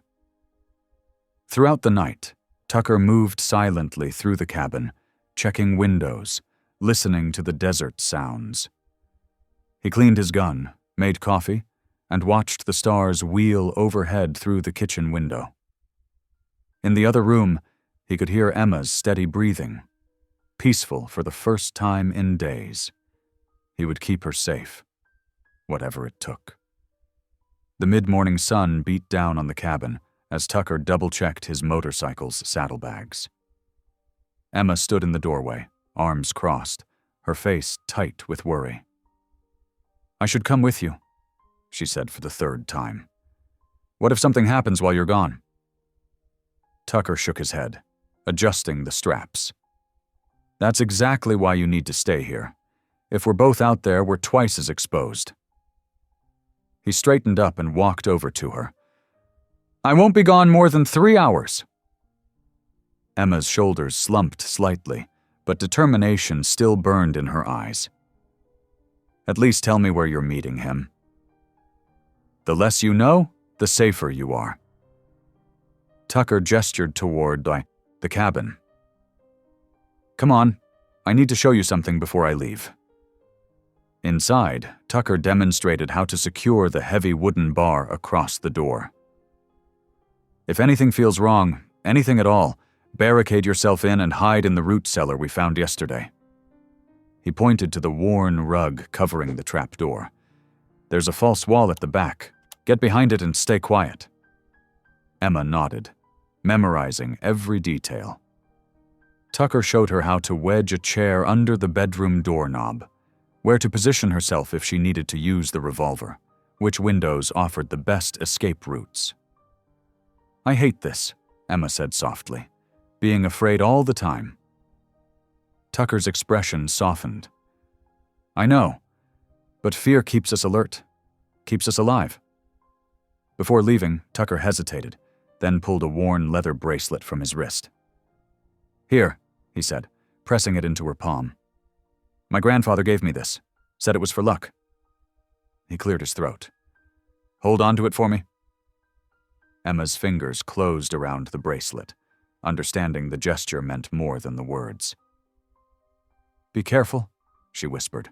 Throughout the night, Tucker moved silently through the cabin, checking windows, listening to the desert sounds. He cleaned his gun, made coffee, and watched the stars wheel overhead through the kitchen window. In the other room, he could hear Emma's steady breathing, peaceful for the first time in days. He would keep her safe, whatever it took. The mid-morning sun beat down on the cabin as Tucker double-checked his motorcycle's saddlebags. Emma stood in the doorway, arms crossed, her face tight with worry. I should come with you, she said for the third time. What if something happens while you're gone? Tucker shook his head, adjusting the straps. That's exactly why you need to stay here. If we're both out there, we're twice as exposed. He straightened up and walked over to her. I won't be gone more than 3 hours. Emma's shoulders slumped slightly, but determination still burned in her eyes. At least tell me where you're meeting him. The less you know, the safer you are. Tucker gestured toward the cabin. Come on, I need to show you something before I leave. Inside, Tucker demonstrated how to secure the heavy wooden bar across the door. "If anything feels wrong, anything at all, barricade yourself in and hide in the root cellar we found yesterday." He pointed to the worn rug covering the trapdoor. "There's a false wall at the back. Get behind it and stay quiet." Emma nodded, memorizing every detail. Tucker showed her how to wedge a chair under the bedroom doorknob, where to position herself if she needed to use the revolver, which windows offered the best escape routes. "I hate this," Emma said softly, "being afraid all the time." Tucker's expression softened. "I know, but fear keeps us alert, keeps us alive." Before leaving, Tucker hesitated, then pulled a worn leather bracelet from his wrist. "Here," he said, pressing it into her palm. "My grandfather gave me this, said it was for luck." He cleared his throat. "Hold on to it for me." Emma's fingers closed around the bracelet, understanding the gesture meant more than the words. "Be careful," she whispered.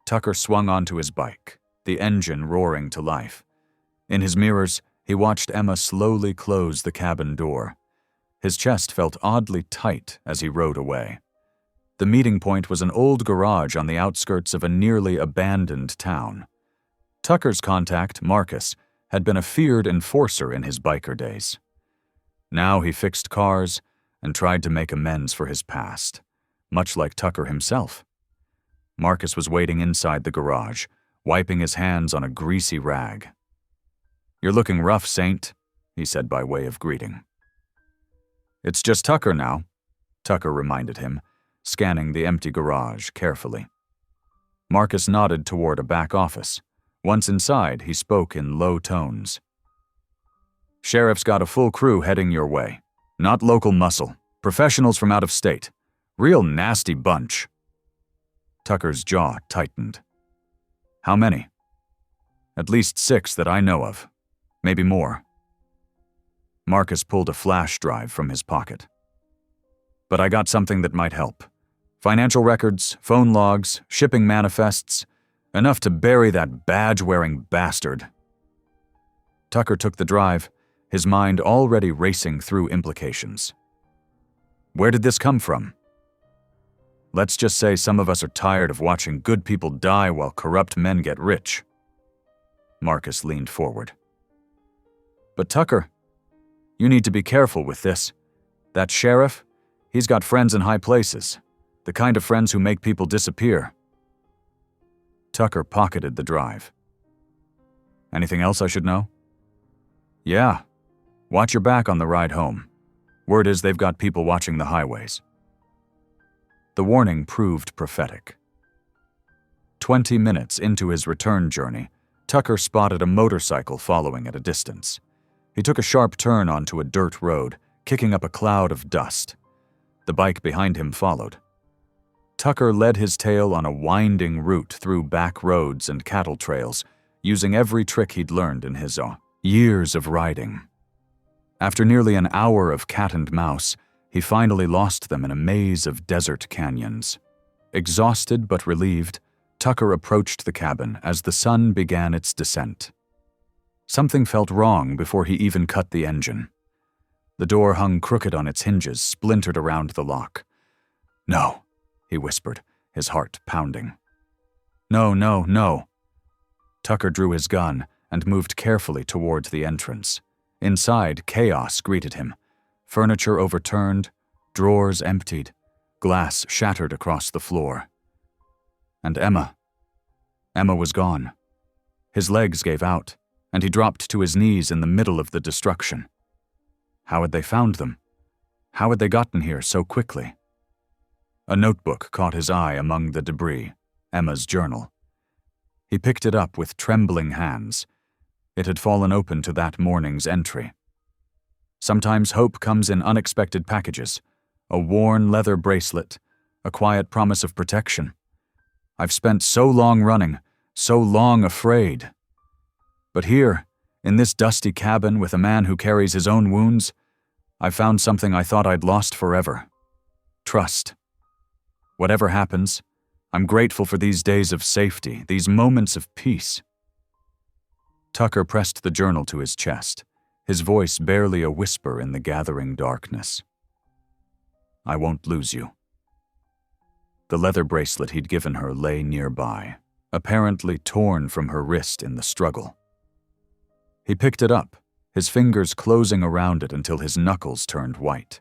Tucker swung onto his bike, the engine roaring to life. In his mirrors, he watched Emma slowly close the cabin door. His chest felt oddly tight as he rode away. The meeting point was an old garage on the outskirts of a nearly abandoned town. Tucker's contact, Marcus, had been a feared enforcer in his biker days. Now he fixed cars and tried to make amends for his past, much like Tucker himself. Marcus was waiting inside the garage, wiping his hands on a greasy rag. "You're looking rough, Saint," he said by way of greeting. "It's just Tucker now," Tucker reminded him, scanning the empty garage carefully. Marcus nodded toward a back office. Once inside, he spoke in low tones. "Sheriff's got a full crew heading your way. Not local muscle, professionals from out of state. Real nasty bunch." Tucker's jaw tightened. "How many?" "At least 6 that I know of. Maybe more." Marcus pulled a flash drive from his pocket. "But I got something that might help. Financial records, phone logs, shipping manifests, enough to bury that badge-wearing bastard." Tucker took the drive, his mind already racing through implications. "Where did this come from?" "Let's just say some of us are tired of watching good people die while corrupt men get rich." Marcus leaned forward. "But Tucker, you need to be careful with this. That sheriff, he's got friends in high places. The kind of friends who make people disappear." Tucker pocketed the drive. "Anything else I should know?" "Yeah. Watch your back on the ride home. Word is they've got people watching the highways." The warning proved prophetic. 20 minutes into his return journey, Tucker spotted a motorcycle following at a distance. He took a sharp turn onto a dirt road, kicking up a cloud of dust. The bike behind him followed. Tucker led his tail on a winding route through back roads and cattle trails, using every trick he'd learned in his years of riding. After nearly an hour of cat and mouse, he finally lost them in a maze of desert canyons. Exhausted but relieved, Tucker approached the cabin as the sun began its descent. Something felt wrong before he even cut the engine. The door hung crooked on its hinges, splintered around the lock. "No," he whispered, his heart pounding. "No, no, no." Tucker drew his gun and moved carefully toward the entrance. Inside, chaos greeted him. Furniture overturned, drawers emptied, glass shattered across the floor. And Emma. Emma was gone. His legs gave out, and he dropped to his knees in the middle of the destruction. How had they found them? How had they gotten here so quickly? A notebook caught his eye among the debris, Emma's journal. He picked it up with trembling hands. It had fallen open to that morning's entry. Sometimes hope comes in unexpected packages. A worn leather bracelet, a quiet promise of protection. I've spent so long running, so long afraid. But here, in this dusty cabin with a man who carries his own wounds, I found something I thought I'd lost forever. Trust. Whatever happens, I'm grateful for these days of safety, these moments of peace." Tucker pressed the journal to his chest, his voice barely a whisper in the gathering darkness. "I won't lose you." The leather bracelet he'd given her lay nearby, apparently torn from her wrist in the struggle. He picked it up, his fingers closing around it until his knuckles turned white.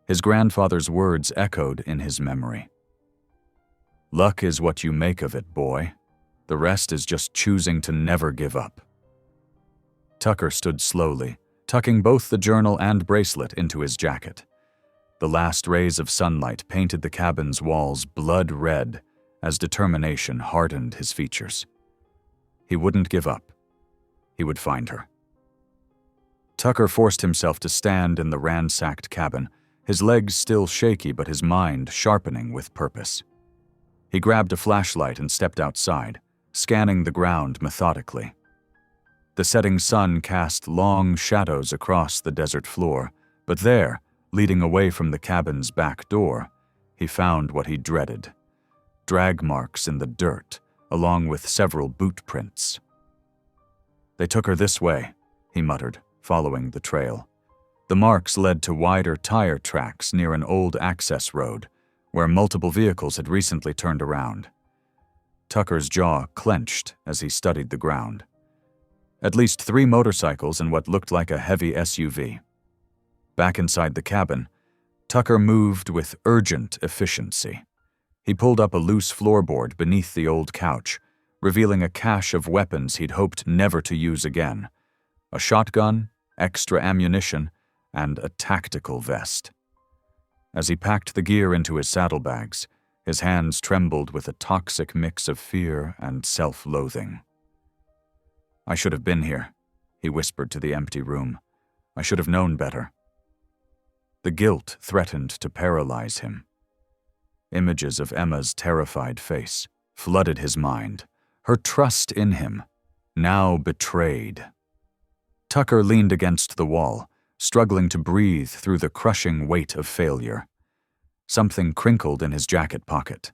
His grandfather's words echoed in his memory. "Luck is what you make of it, boy. The rest is just choosing to never give up." Tucker stood slowly, tucking both the journal and bracelet into his jacket. The last rays of sunlight painted the cabin's walls blood red as determination hardened his features. He wouldn't give up. He would find her. Tucker forced himself to stand in the ransacked cabin, his legs still shaky but his mind sharpening with purpose. He grabbed a flashlight and stepped outside, scanning the ground methodically. The setting sun cast long shadows across the desert floor, but there, leading away from the cabin's back door, he found what he dreaded: drag marks in the dirt, along with several boot prints. "They took her this way," he muttered, following the trail. The marks led to wider tire tracks near an old access road, where multiple vehicles had recently turned around. Tucker's jaw clenched as he studied the ground. At least 3 motorcycles and what looked like a heavy SUV. Back inside the cabin, Tucker moved with urgent efficiency. He pulled up a loose floorboard beneath the old couch, revealing a cache of weapons he'd hoped never to use again: a shotgun, extra ammunition, and a tactical vest. As he packed the gear into his saddlebags, his hands trembled with a toxic mix of fear and self-loathing. "I should have been here," he whispered to the empty room. "I should have known better." The guilt threatened to paralyze him. Images of Emma's terrified face flooded his mind, her trust in him, now betrayed. Tucker leaned against the wall, struggling to breathe through the crushing weight of failure. Something crinkled in his jacket pocket.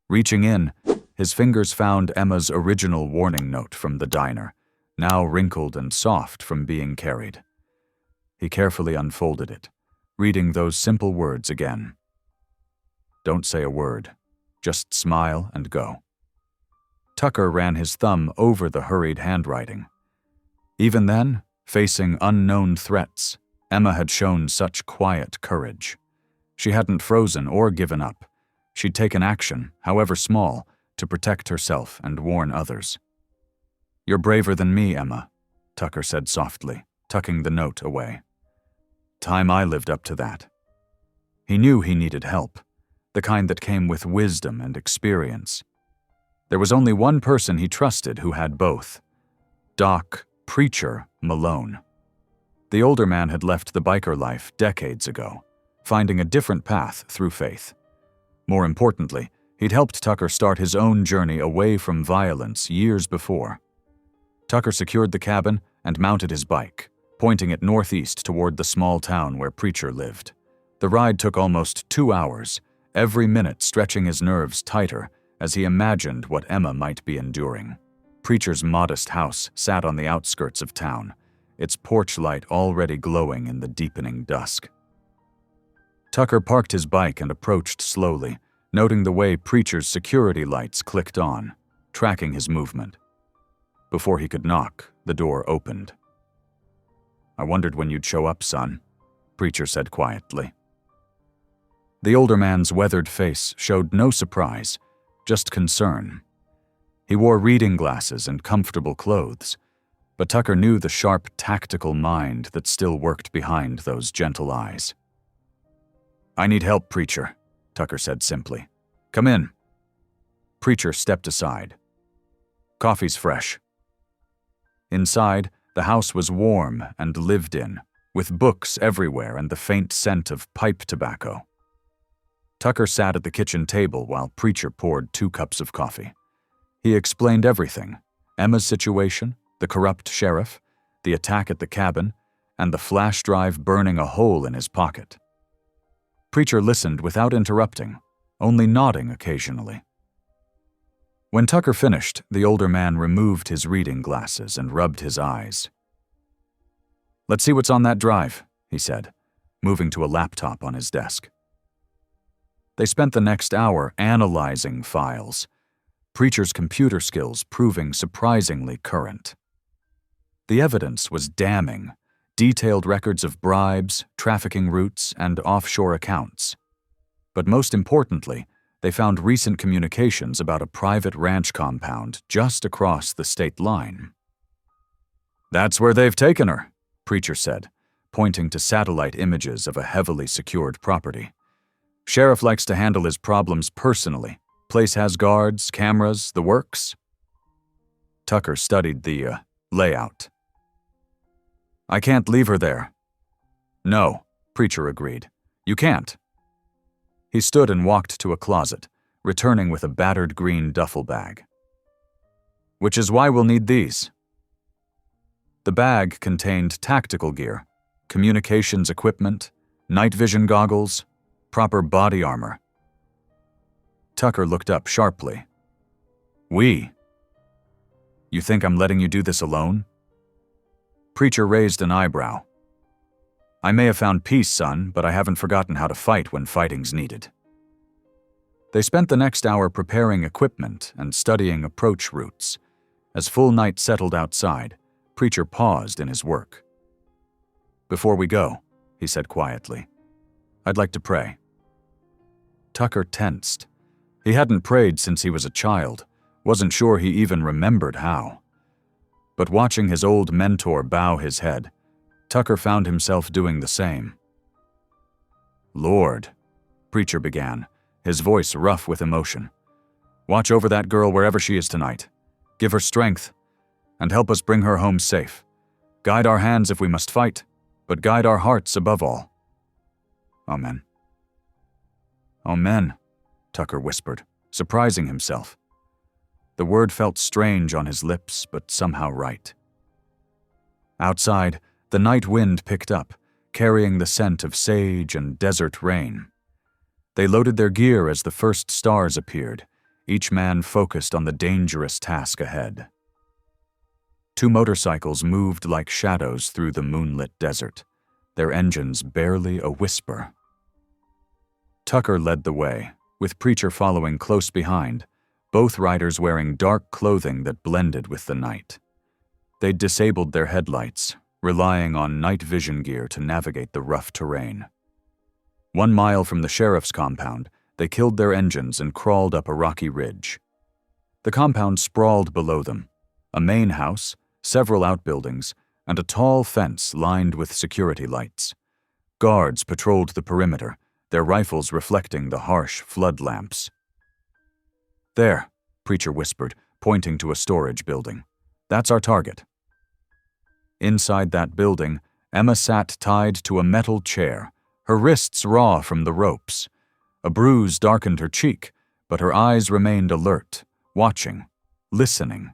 Reaching in, his fingers found Emma's original warning note from the diner, now wrinkled and soft from being carried. He carefully unfolded it, reading those simple words again. "Don't say a word. Just smile and go." Tucker ran his thumb over the hurried handwriting. Even then, facing unknown threats, Emma had shown such quiet courage. She hadn't frozen or given up. She'd taken action, however small, to protect herself and warn others. "You're braver than me, Emma," Tucker said softly, tucking the note away. "Time I lived up to that." He knew he needed help, the kind that came with wisdom and experience. There was only one person he trusted who had both: Doc Preacher Malone. The older man had left the biker life decades ago, finding a different path through faith. More importantly, he'd helped Tucker start his own journey away from violence years before. Tucker secured the cabin and mounted his bike, pointing it northeast toward the small town where Preacher lived. The ride took almost 2 hours, every minute stretching his nerves tighter as he imagined what Emma might be enduring. Preacher's modest house sat on the outskirts of town, its porch light already glowing in the deepening dusk. Tucker parked his bike and approached slowly, noting the way Preacher's security lights clicked on, tracking his movement. Before he could knock, the door opened. "I wondered when you'd show up, son," Preacher said quietly. The older man's weathered face showed no surprise, just concern. He wore reading glasses and comfortable clothes, but Tucker knew the sharp, tactical mind that still worked behind those gentle eyes. "I need help, Preacher," Tucker said simply. "Come in." Preacher stepped aside. "Coffee's fresh." Inside, the house was warm and lived in, with books everywhere and the faint scent of pipe tobacco. Tucker sat at the kitchen table while Preacher poured 2 cups of coffee. He explained everything: Emma's situation, the corrupt sheriff, the attack at the cabin, and the flash drive burning a hole in his pocket. Preacher listened without interrupting, only nodding occasionally. When Tucker finished, the older man removed his reading glasses and rubbed his eyes. "Let's see what's on that drive," he said, moving to a laptop on his desk. They spent the next hour analyzing files, Preacher's computer skills proving surprisingly current. The evidence was damning, detailed records of bribes, trafficking routes, and offshore accounts. But most importantly, they found recent communications about a private ranch compound just across the state line. "That's where they've taken her," Preacher said, pointing to satellite images of a heavily secured property. "Sheriff likes to handle his problems personally. Place has guards, cameras, the works." Tucker studied the layout. "I can't leave her there." "No," Preacher agreed. "You can't." He stood and walked to a closet, returning with a battered green duffel bag. "Which is why we'll need these." The bag contained tactical gear, communications equipment, night vision goggles, proper body armor. Tucker looked up sharply. "We? You think I'm letting you do this alone?" Preacher raised an eyebrow. "I may have found peace, son, but I haven't forgotten how to fight when fighting's needed." They spent the next hour preparing equipment and studying approach routes. As full night settled outside, Preacher paused in his work. "Before we go," he said quietly, "I'd like to pray." Tucker tensed. He hadn't prayed since he was a child, wasn't sure he even remembered how. But watching his old mentor bow his head, Tucker found himself doing the same. "Lord," Preacher began, his voice rough with emotion, "watch over that girl wherever she is tonight. Give her strength, and help us bring her home safe. Guide our hands if we must fight, but guide our hearts above all. Amen." "Amen," Tucker whispered, surprising himself. The word felt strange on his lips, but somehow right. Outside, the night wind picked up, carrying the scent of sage and desert rain. They loaded their gear as the first stars appeared, each man focused on the dangerous task ahead. 2 motorcycles moved like shadows through the moonlit desert, their engines barely a whisper. Tucker led the way, with Preacher following close behind, both riders wearing dark clothing that blended with the night. They'd disabled their headlights, relying on night vision gear to navigate the rough terrain. 1 mile from the sheriff's compound, they killed their engines and crawled up a rocky ridge. The compound sprawled below them, a main house, several outbuildings, and a tall fence lined with security lights. Guards patrolled the perimeter, their rifles reflecting the harsh flood lamps. "There," Preacher whispered, pointing to a storage building. "That's our target." Inside that building, Emma sat tied to a metal chair, her wrists raw from the ropes. A bruise darkened her cheek, but her eyes remained alert, watching, listening.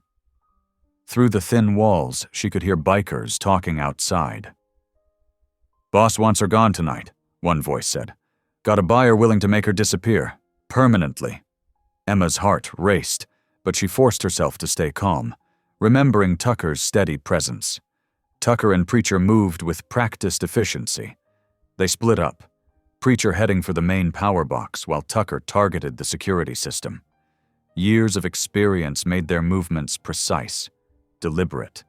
Through the thin walls, she could hear bikers talking outside. "Boss wants her gone tonight," one voice said. "Got a buyer willing to make her disappear, permanently." Emma's heart raced, but she forced herself to stay calm, remembering Tucker's steady presence. Tucker and Preacher moved with practiced efficiency. They split up, Preacher heading for the main power box while Tucker targeted the security system. Years of experience made their movements precise, deliberate.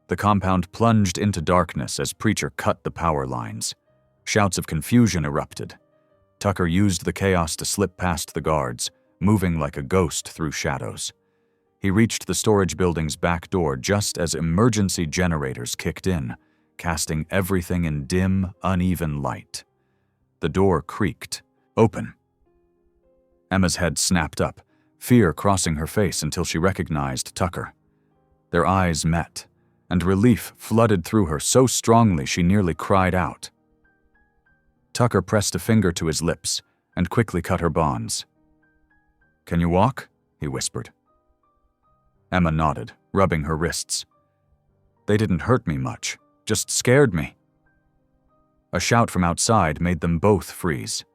The compound plunged into darkness as Preacher cut the power lines. Shouts of confusion erupted. Tucker used the chaos to slip past the guards, moving like a ghost through shadows. He reached the storage building's back door just as emergency generators kicked in, casting everything in dim, uneven light. The door creaked, open. Emma's head snapped up, fear crossing her face until she recognized Tucker. Their eyes met, and relief flooded through her so strongly she nearly cried out. Tucker pressed a finger to his lips and quickly cut her bonds. "Can you walk?" he whispered. Emma nodded, rubbing her wrists. "They didn't hurt me much, just scared me." A shout from outside made them both freeze.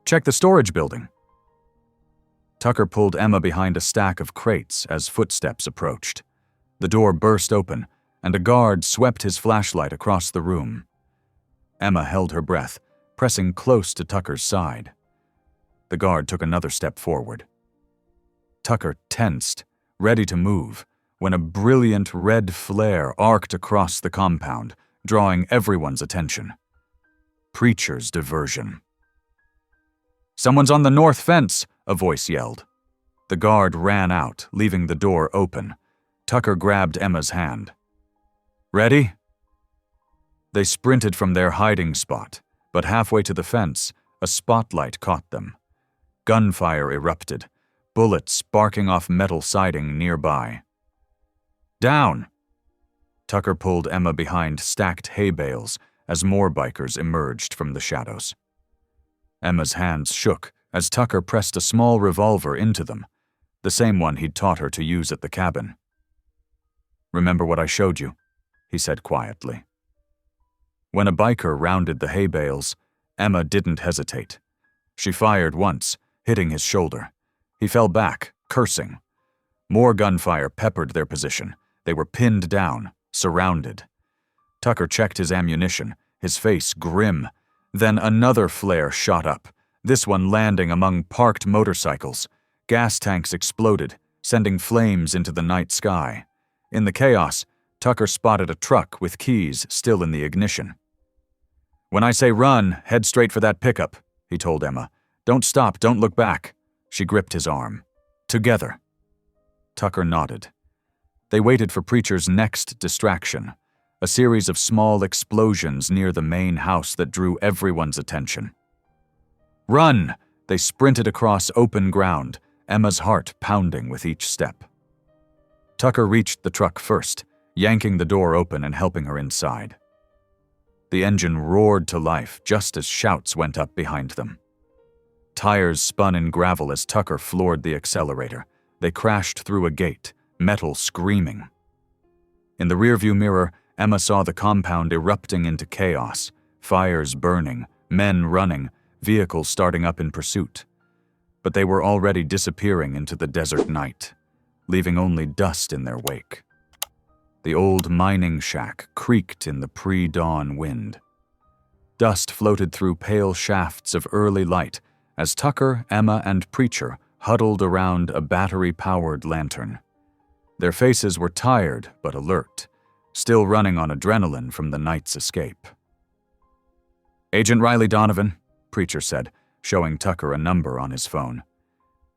"Check the storage building," Tucker pulled Emma behind a stack of crates as footsteps approached. The door burst open, and a guard swept his flashlight across the room. Emma held her breath, pressing close to Tucker's side. The guard took another step forward. Tucker tensed, ready to move, when a brilliant red flare arced across the compound, drawing everyone's attention. Preacher's diversion. "Someone's on the north fence," a voice yelled. The guard ran out, leaving the door open. Tucker grabbed Emma's hand. "Ready?" They sprinted from their hiding spot, but halfway to the fence, a spotlight caught them. Gunfire erupted, bullets sparking off metal siding nearby. "Down!" Tucker pulled Emma behind stacked hay bales as more bikers emerged from the shadows. Emma's hands shook as Tucker pressed a small revolver into them, the same one he'd taught her to use at the cabin. "Remember what I showed you?" he said quietly. When a biker rounded the hay bales, Emma didn't hesitate. She fired once, hitting his shoulder. He fell back, cursing. More gunfire peppered their position. They were pinned down, surrounded. Tucker checked his ammunition, his face grim. Then another flare shot up, this one landing among parked motorcycles. Gas tanks exploded, sending flames into the night sky. In the chaos, Tucker spotted a truck with keys still in the ignition. "When I say run, head straight for that pickup," he told Emma. "Don't stop, don't look back." She gripped his arm. "Together." Tucker nodded. They waited for Preacher's next distraction, a series of small explosions near the main house that drew everyone's attention. "Run!" They sprinted across open ground, Emma's heart pounding with each step. Tucker reached the truck first, yanking the door open and helping her inside. The engine roared to life just as shouts went up behind them. Tires spun in gravel as Tucker floored the accelerator. They crashed through a gate, metal screaming. In the rearview mirror, Emma saw the compound erupting into chaos, fires burning, men running, vehicles starting up in pursuit. But they were already disappearing into the desert night, leaving only dust in their wake. The old mining shack creaked in the pre-dawn wind. Dust floated through pale shafts of early light as Tucker, Emma, and Preacher huddled around a battery-powered lantern. Their faces were tired but alert, still running on adrenaline from the night's escape. "Agent Riley Donovan," Preacher said, showing Tucker a number on his phone.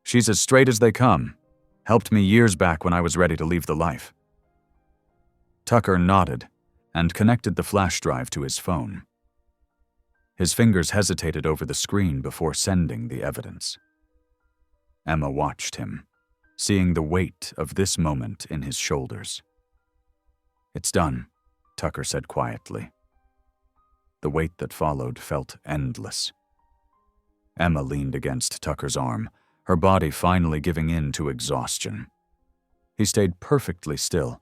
"She's as straight as they come. Helped me years back when I was ready to leave the life." Tucker nodded and connected the flash drive to his phone. His fingers hesitated over the screen before sending the evidence. Emma watched him, seeing the weight of this moment in his shoulders. "It's done," Tucker said quietly. The wait that followed felt endless. Emma leaned against Tucker's arm, her body finally giving in to exhaustion. He stayed perfectly still,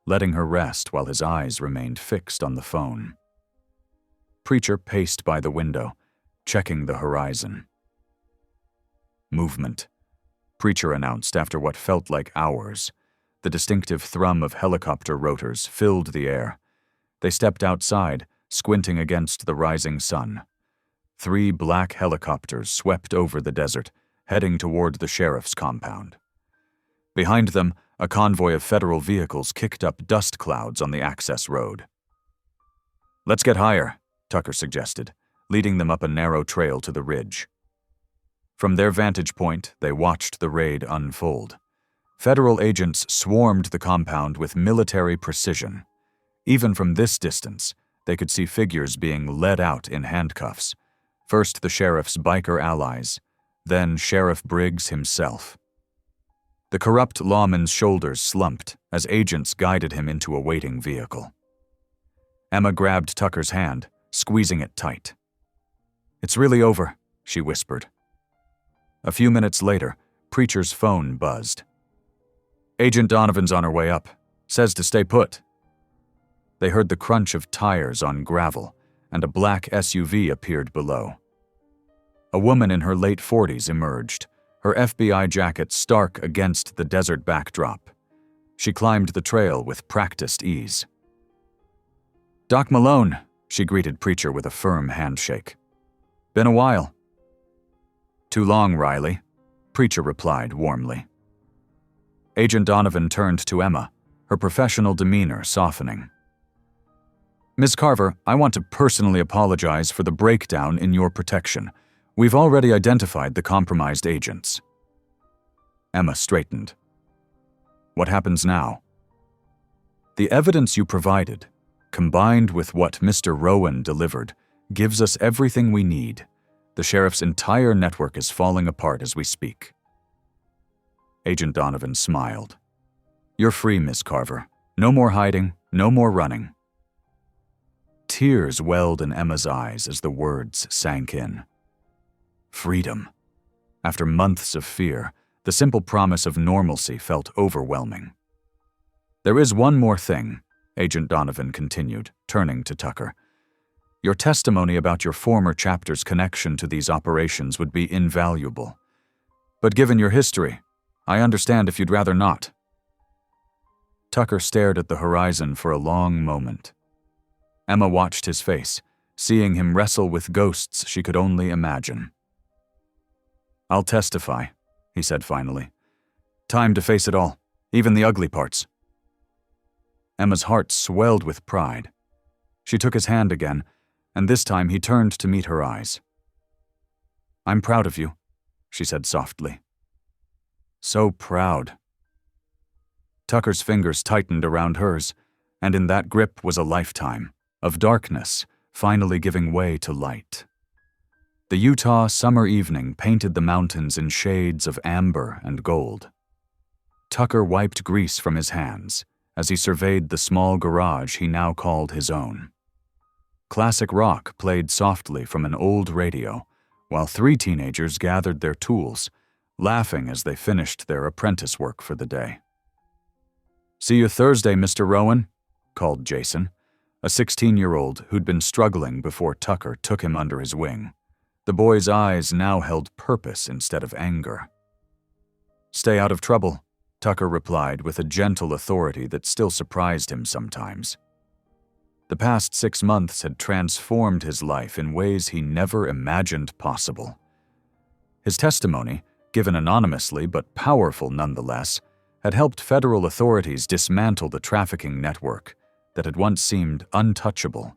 letting her rest while his eyes remained fixed on the phone. Preacher paced by the window, checking the horizon. "Movement," Preacher announced after what felt like hours. The distinctive thrum of helicopter rotors filled the air. They stepped outside, squinting against the rising sun. 3 black helicopters swept over the desert, heading toward the sheriff's compound. Behind them, a convoy of federal vehicles kicked up dust clouds on the access road. "Let's get higher," Tucker suggested, leading them up a narrow trail to the ridge. From their vantage point, they watched the raid unfold. Federal agents swarmed the compound with military precision. Even from this distance, they could see figures being led out in handcuffs. First the sheriff's biker allies, then Sheriff Briggs himself. The corrupt lawman's shoulders slumped as agents guided him into a waiting vehicle. Emma grabbed Tucker's hand, squeezing it tight. "It's really over," she whispered. A few minutes later, Preacher's phone buzzed. "Agent Donovan's on her way up. Says to stay put." They heard the crunch of tires on gravel, and a black SUV appeared below. A woman in her late 40s emerged, her FBI jacket stark against the desert backdrop. She climbed the trail with practiced ease. "Doc Malone," she greeted Preacher with a firm handshake. "Been a while." "Too long, Riley," Preacher replied warmly. Agent Donovan turned to Emma, her professional demeanor softening. "Ms. Carver, I want to personally apologize for the breakdown in your protection. We've already identified the compromised agents." Emma straightened. "What happens now?" "The evidence you provided, combined with what Mr. Rowan delivered, gives us everything we need. The sheriff's entire network is falling apart as we speak." Agent Donovan smiled. "You're free, Miss Carver. No more hiding, no more running." Tears welled in Emma's eyes as the words sank in. Freedom. After months of fear, the simple promise of normalcy felt overwhelming. "There is one more thing," Agent Donovan continued, turning to Tucker. "Your testimony about your former chapter's connection to these operations would be invaluable. But given your history, I understand if you'd rather not." Tucker stared at the horizon for a long moment. Emma watched his face, seeing him wrestle with ghosts she could only imagine. "I'll testify," he said finally. "Time to face it all, even the ugly parts." Emma's heart swelled with pride. She took his hand again, and this time he turned to meet her eyes. "I'm proud of you," she said softly. "So proud." Tucker's fingers tightened around hers, and in that grip was a lifetime of darkness finally giving way to light. The Utah summer evening painted the mountains in shades of amber and gold. Tucker wiped grease from his hands as he surveyed the small garage he now called his own. Classic rock played softly from an old radio, while 3 teenagers gathered their tools, laughing as they finished their apprentice work for the day. "See you Thursday, Mr. Rowan," called Jason, a 16-year-old who'd been struggling before Tucker took him under his wing. The boy's eyes now held purpose instead of anger. "Stay out of trouble," Tucker replied with a gentle authority that still surprised him sometimes. The past 6 months had transformed his life in ways he never imagined possible. His testimony, given anonymously but powerful nonetheless, had helped federal authorities dismantle the trafficking network that had once seemed untouchable.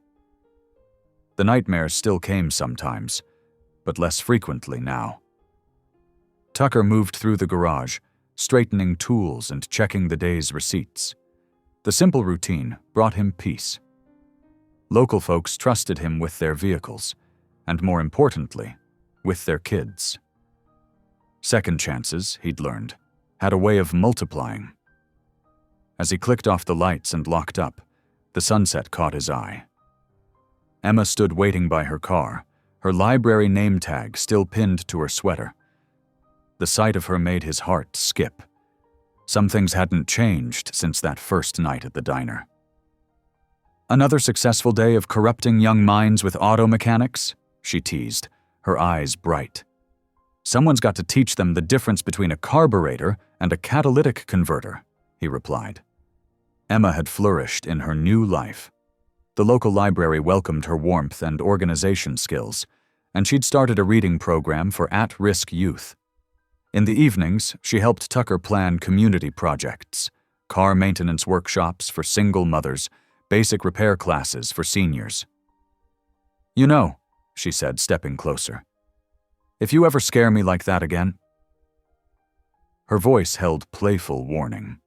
The nightmares still came sometimes, but less frequently now. Tucker moved through the garage, straightening tools and checking the day's receipts. The simple routine brought him peace. Local folks trusted him with their vehicles, and more importantly, with their kids. Second chances, he'd learned, had a way of multiplying. As he clicked off the lights and locked up, the sunset caught his eye. Emma stood waiting by her car, her library name tag still pinned to her sweater. The sight of her made his heart skip. Some things hadn't changed since that first night at the diner. "Another successful day of corrupting young minds with auto mechanics?" she teased, her eyes bright. "Someone's got to teach them the difference between a carburetor and a catalytic converter," he replied. Emma had flourished in her new life. The local library welcomed her warmth and organization skills, and she'd started a reading program for at-risk youth. In the evenings, she helped Tucker plan community projects, car maintenance workshops for single mothers, basic repair classes for seniors. "You know," she said, stepping closer, "if you ever scare me like that again—" Her voice held playful warning,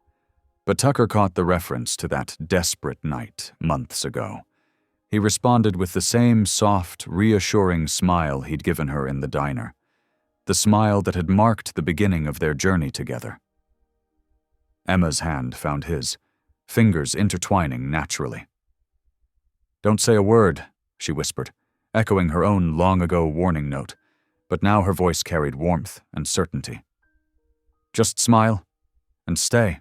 but Tucker caught the reference to that desperate night months ago. He responded with the same soft, reassuring smile he'd given her in the diner, the smile that had marked the beginning of their journey together. Emma's hand found his, fingers intertwining naturally. "Don't say a word," she whispered, echoing her own long-ago warning note, but now her voice carried warmth and certainty. "Just smile and stay."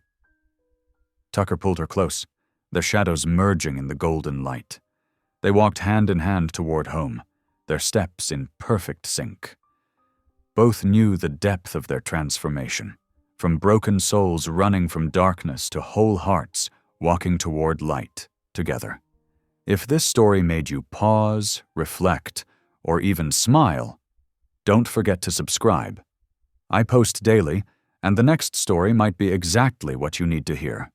Tucker pulled her close, their shadows merging in the golden light. They walked hand in hand toward home, their steps in perfect sync. Both knew the depth of their transformation, from broken souls running from darkness to whole hearts walking toward light together. If this story made you pause, reflect, or even smile, don't forget to subscribe. I post daily, and the next story might be exactly what you need to hear.